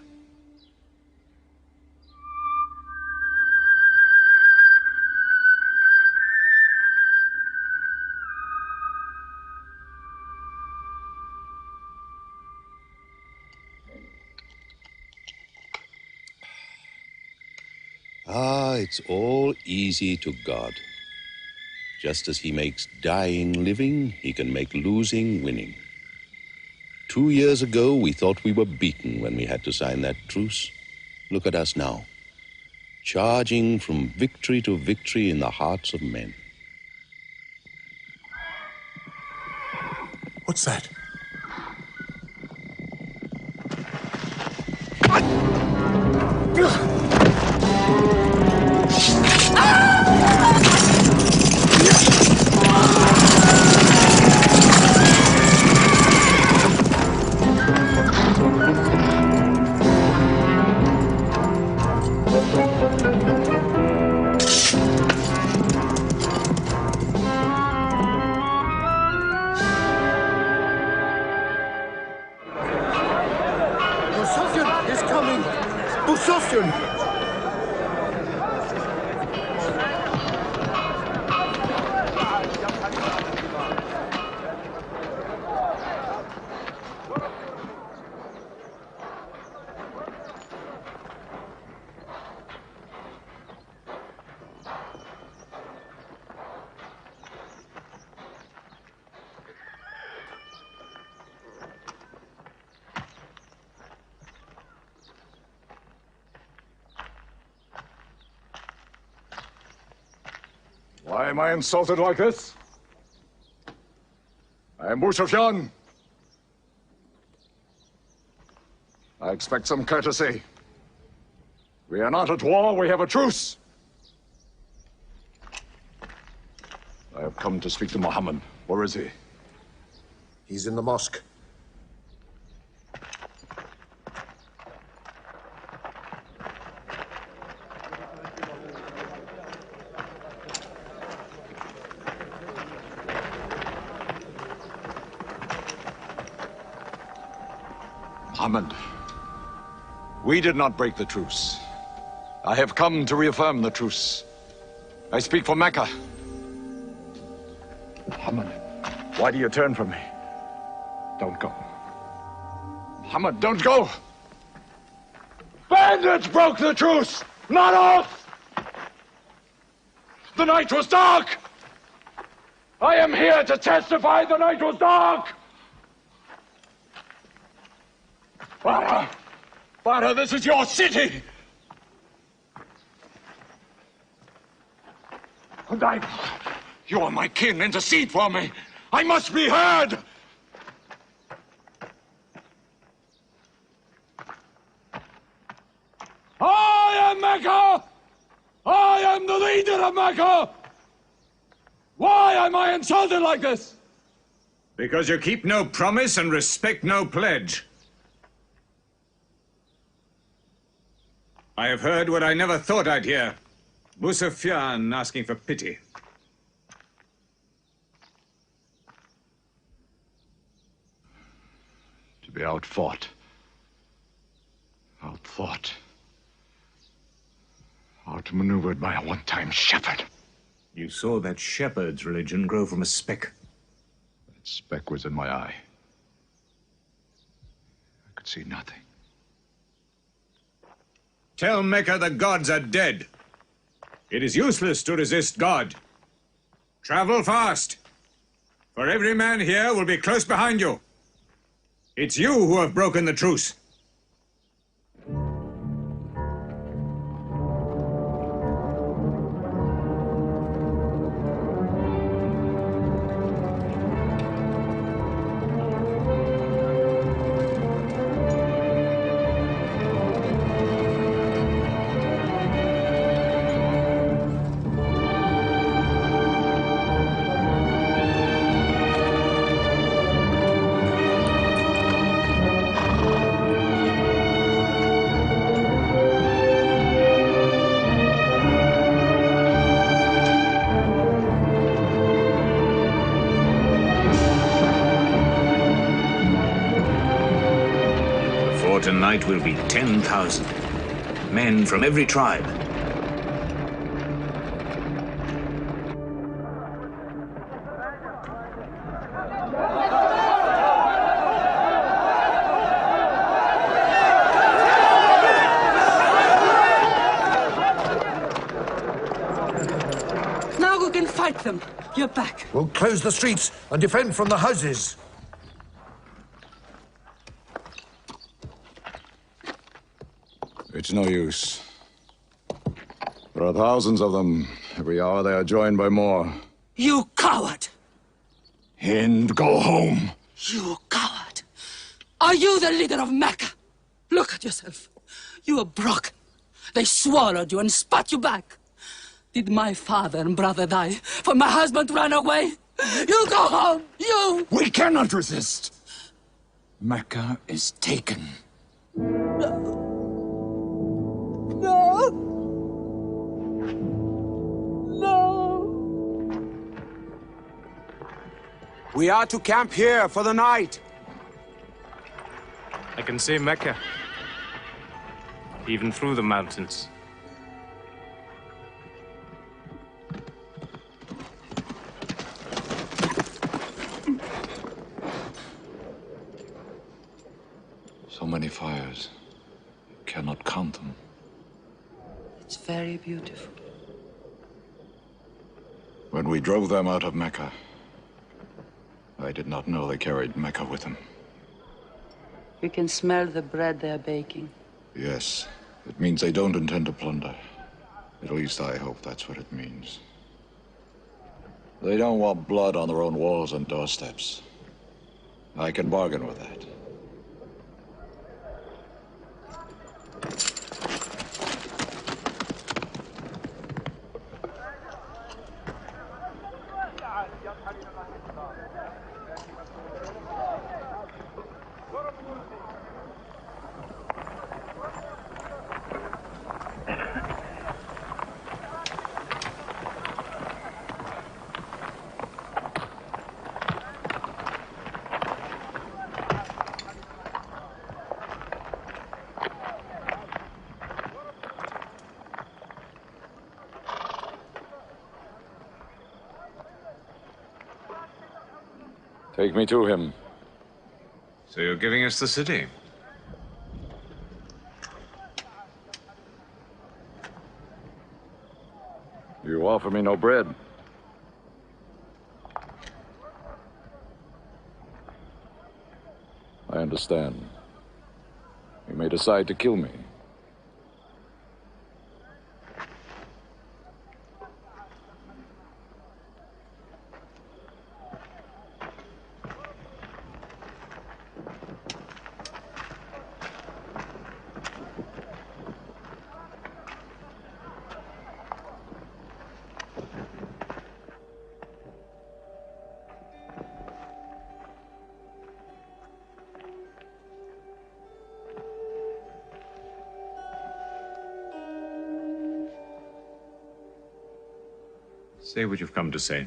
Ah, it's all easy to God. Just as he makes dying living, he can make losing winning. 2 years ago, we thought we were beaten when we had to sign that truce. Look at us now, charging from victory to victory in the hearts of men. What's that? Why am I insulted like this? I am Abu Sufyan. I expect some courtesy. We are not at war, we have a truce. I have come to speak to Muhammad. Where is he? He's in the mosque. Muhammad, we did not break the truce. I have come to reaffirm the truce. I speak for Mecca. Muhammad, why do you turn from me? Don't go. Muhammad, don't go! Bandits broke the truce, not us! The night was dark! I am here to testify the night was dark! Farah! Farah, this is your city! And you are my kin, intercede for me! I must be heard! I am Mecca! I am the leader of Mecca! Why am I insulted like this? Because you keep no promise and respect no pledge. I have heard what I never thought I'd hear. Abu Sufyan asking for pity. To be outfought, outthought, outmaneuvered by a one-time shepherd. You saw that shepherd's religion grow from a speck. That speck was in my eye. I could see nothing. Tell Mecca the gods are dead. It is useless to resist God. Travel fast, for every man here will be close behind you. It's you who have broken the truce. Tonight will be 10,000 men from every tribe. Now we can fight them. You're back. We'll close the streets and defend from the houses. It's no use. There are thousands of them. Every hour they are joined by more. You coward! Hind, go home. You coward! Are you the leader of Mecca? Look at yourself. You are broken. They swallowed you and spat you back. Did my father and brother die for my husband to run away? You go home! You! We cannot resist! Mecca is taken. No! No! We are to camp here for the night. I can see Mecca, even through the mountains. So many fires. You cannot count them. It's very beautiful. When we drove them out of Mecca, I did not know they carried Mecca with them. You can smell the bread they're baking. Yes, it means they don't intend to plunder. At least I hope that's what it means. They don't want blood on their own walls and doorsteps. I can bargain with that. Take me to him. So you're giving us the city? You offer me no bread. I understand. You may decide to kill me. Say what you've come to say.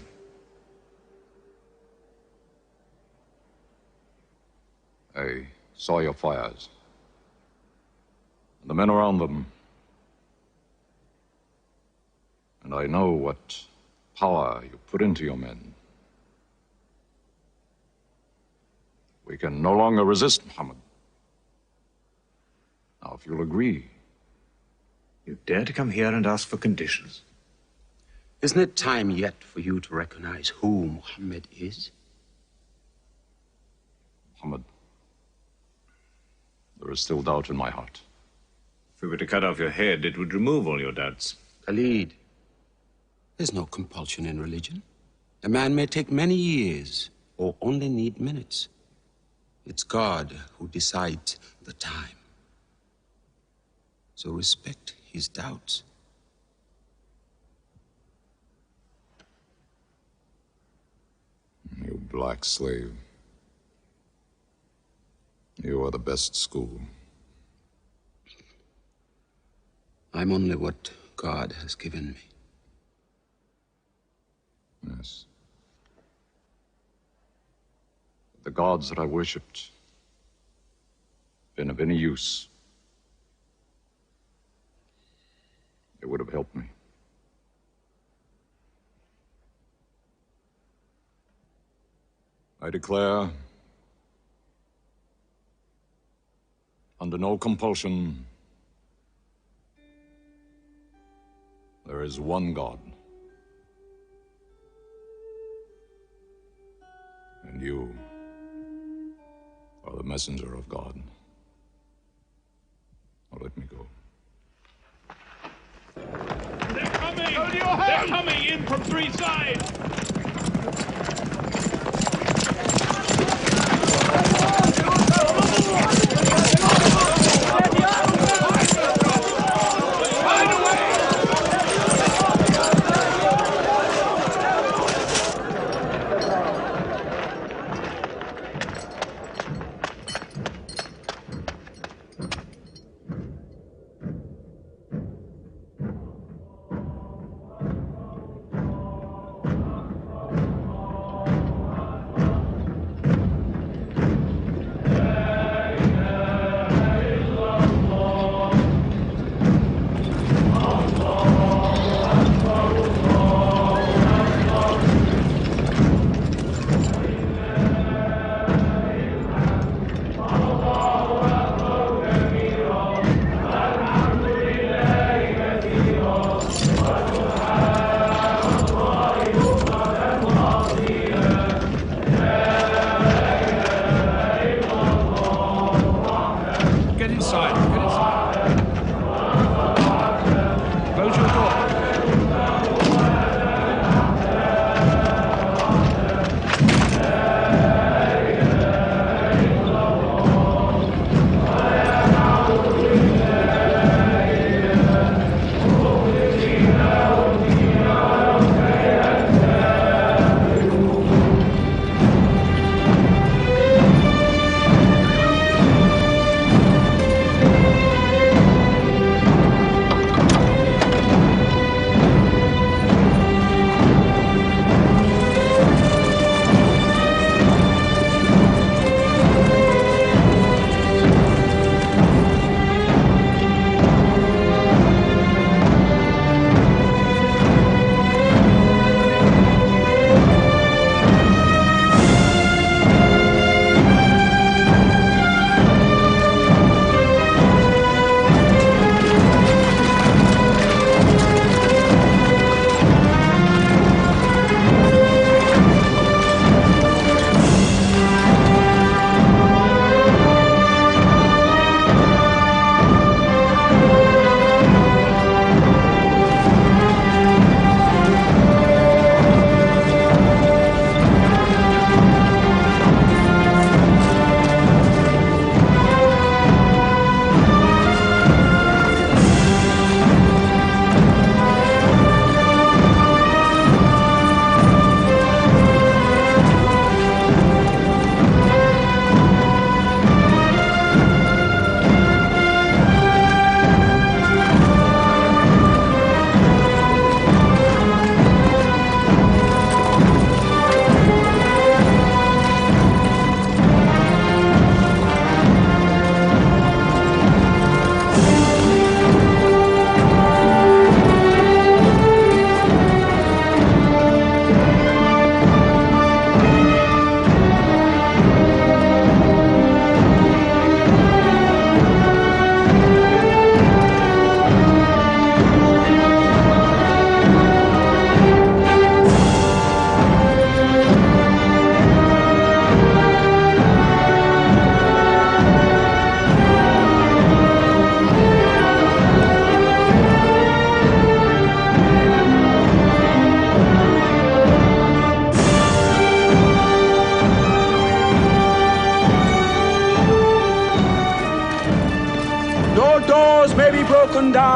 I saw your fires. The men around them. And I know what power you put into your men. We can no longer resist Muhammad. Now, if you'll agree. You dare to come here and ask for conditions? Isn't it time yet for you to recognize who Muhammad is? Muhammad, there is still doubt in my heart. If we were to cut off your head, it would remove all your doubts. Khalid, there's no compulsion in religion. A man may take many years or only need minutes. It's God who decides the time. So respect his doubts. You black slave. You are the best school. I'm only what God has given me. Yes. The gods that I worshipped been of any use. They would have helped me. I declare, under no compulsion, there is one God. And you are the messenger of God. Now let me go. They're coming! They're coming in from three sides!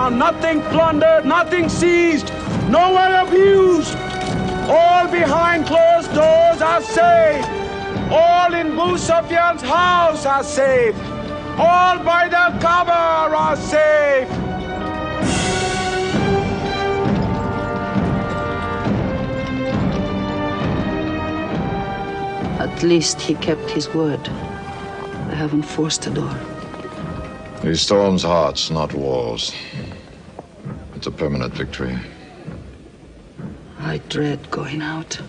found, nothing plundered, nothing seized, no one abused. All behind closed doors are safe. All in Abu Sufyan's house are safe. All by the Kaaba are safe. At least he kept his word. They haven't forced the door. He storms hearts, not walls. It's a permanent victory. I dread going out.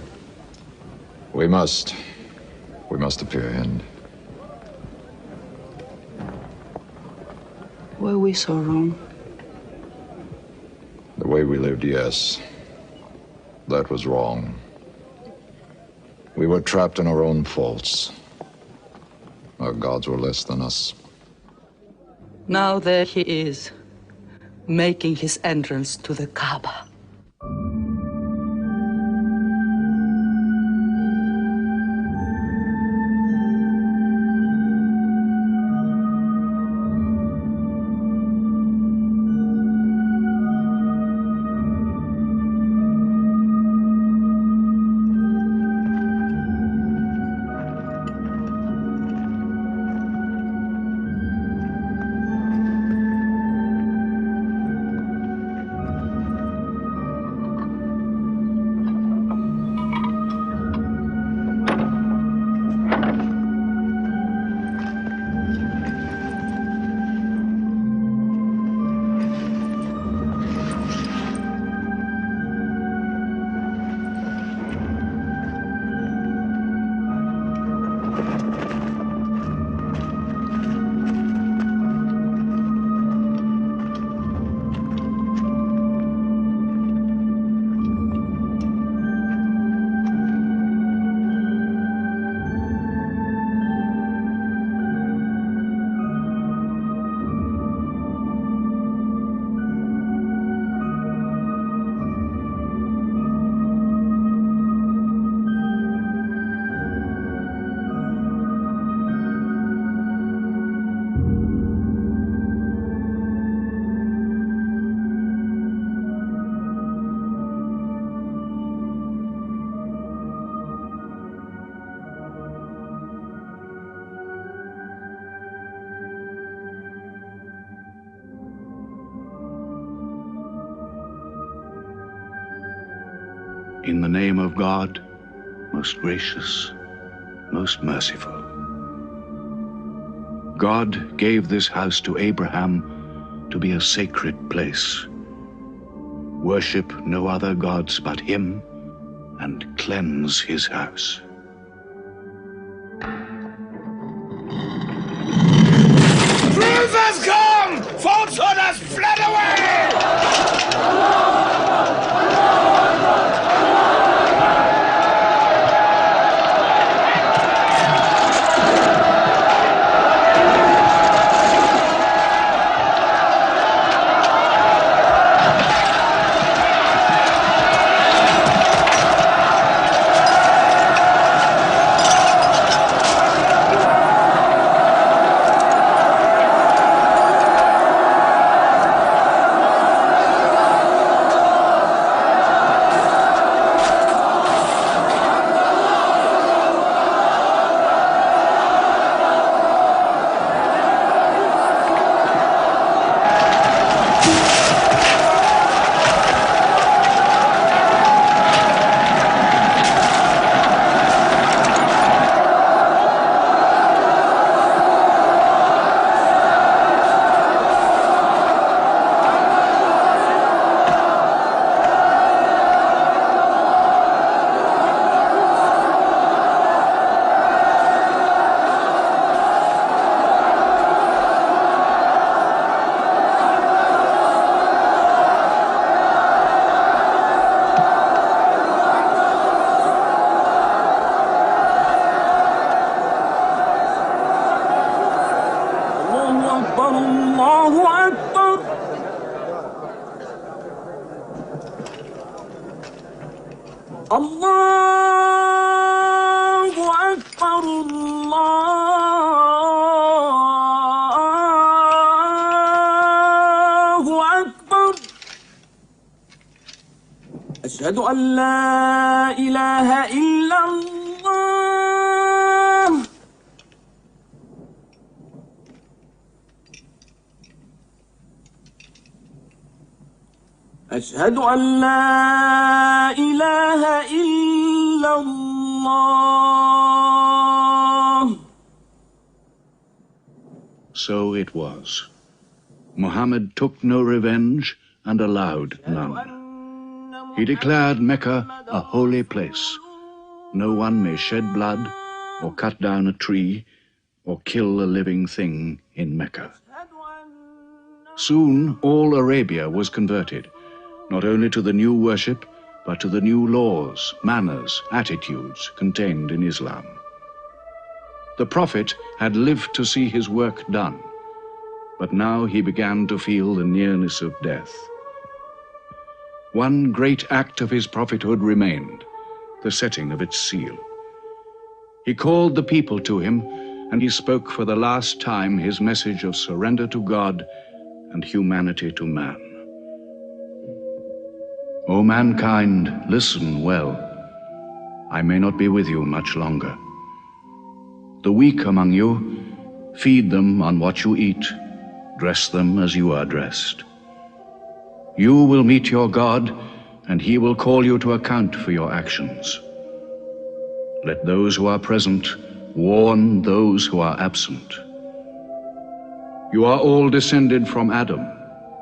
We must. We must appear and Were we so wrong? the way we lived, yes. That was wrong. We were trapped in our own faults. Our gods were less than us. Now there he is, making his entrance to the Kaaba. In the name of God, most gracious, most merciful. God gave this house to Abraham to be a sacred place. Worship no other gods but him, and cleanse his house. Truth has come! Falsehood has fled away! الله أكبر أشهد أن لا إله إلا الله أشهد أن لا إله إلا الله. So it was. Muhammad took no revenge and allowed none. He declared Mecca a holy place. No one may shed blood, or cut down a tree, or kill a living thing in Mecca. Soon all Arabia was converted, not only to the new worship, but to the new laws, manners, attitudes contained in Islam. The Prophet had lived to see his work done, but now he began to feel the nearness of death. One great act of his prophethood remained, the setting of its seal. He called the people to him, and he spoke for the last time his message of surrender to God and humanity to man. O mankind, listen well. I may not be with you much longer. The weak among you, feed them on what you eat, dress them as you are dressed. You will meet your God, and he will call you to account for your actions. Let those who are present warn those who are absent. You are all descended from Adam,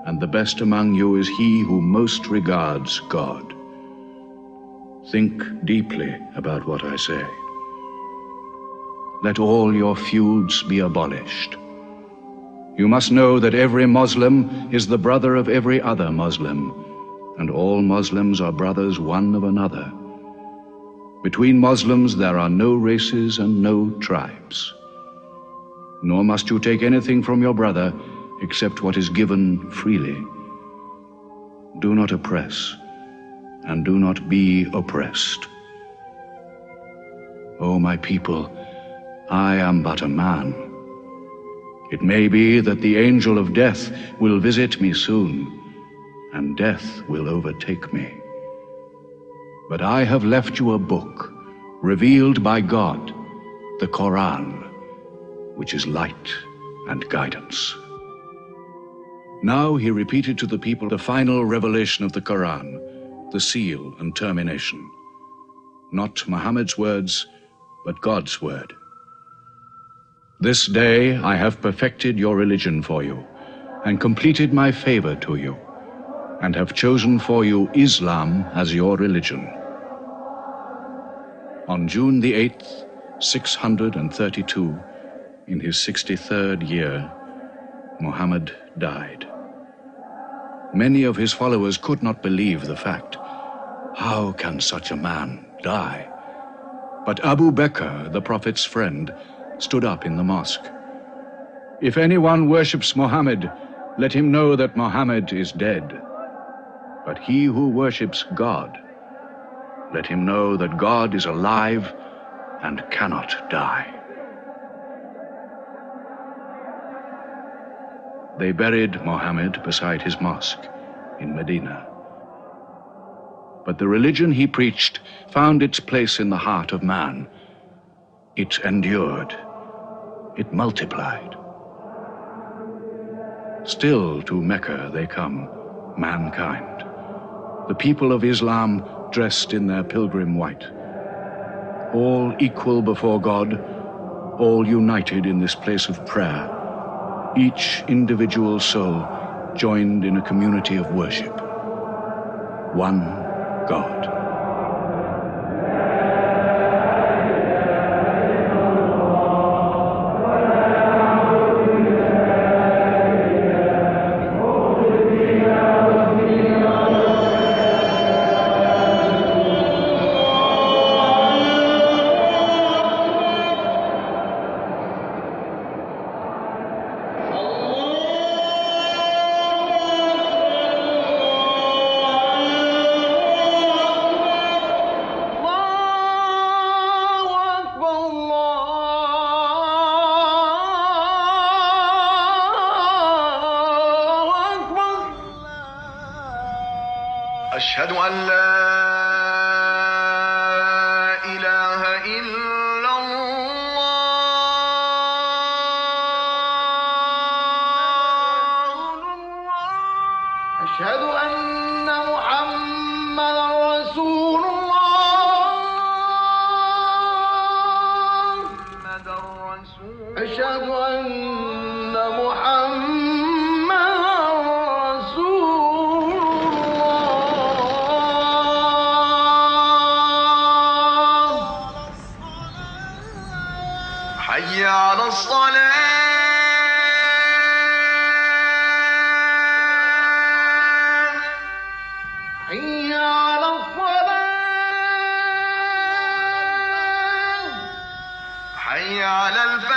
and the best among you is he who most regards God. Think deeply about what I say. Let all your feuds be abolished. You must know that every Muslim is the brother of every other Muslim, and all Muslims are brothers one of another. Between Muslims there are no races and no tribes. Nor must you take anything from your brother except what is given freely. Do not oppress, and do not be oppressed. O my people, I am but a man. It may be that the angel of death will visit me soon, and death will overtake me. But I have left you a book, revealed by God, the Quran, which is light and guidance. Now he repeated to the people the final revelation of the Quran, the seal and termination. Not Muhammad's words, but God's word. This day I have perfected your religion for you, and completed my favor to you, and have chosen for you Islam as your religion. On June the 8th, 632, in his 63rd year, Muhammad died. Many of his followers could not believe the fact. How can such a man die? But Abu Bakr, the Prophet's friend, stood up in the mosque. If anyone worships Muhammad, let him know that Muhammad is dead. But he who worships God, let him know that God is alive and cannot die. They buried Muhammad beside his mosque in Medina. But the religion he preached found its place in the heart of man. It endured. It multiplied. Still to Mecca they come, mankind. The people of Islam dressed in their pilgrim white. All equal before God, all united in this place of prayer. Each individual soul joined in a community of worship. One God. أشهد أن لا أن محمدا رسول الله حي على الصلاة حي على الصلاة حي على الفلاح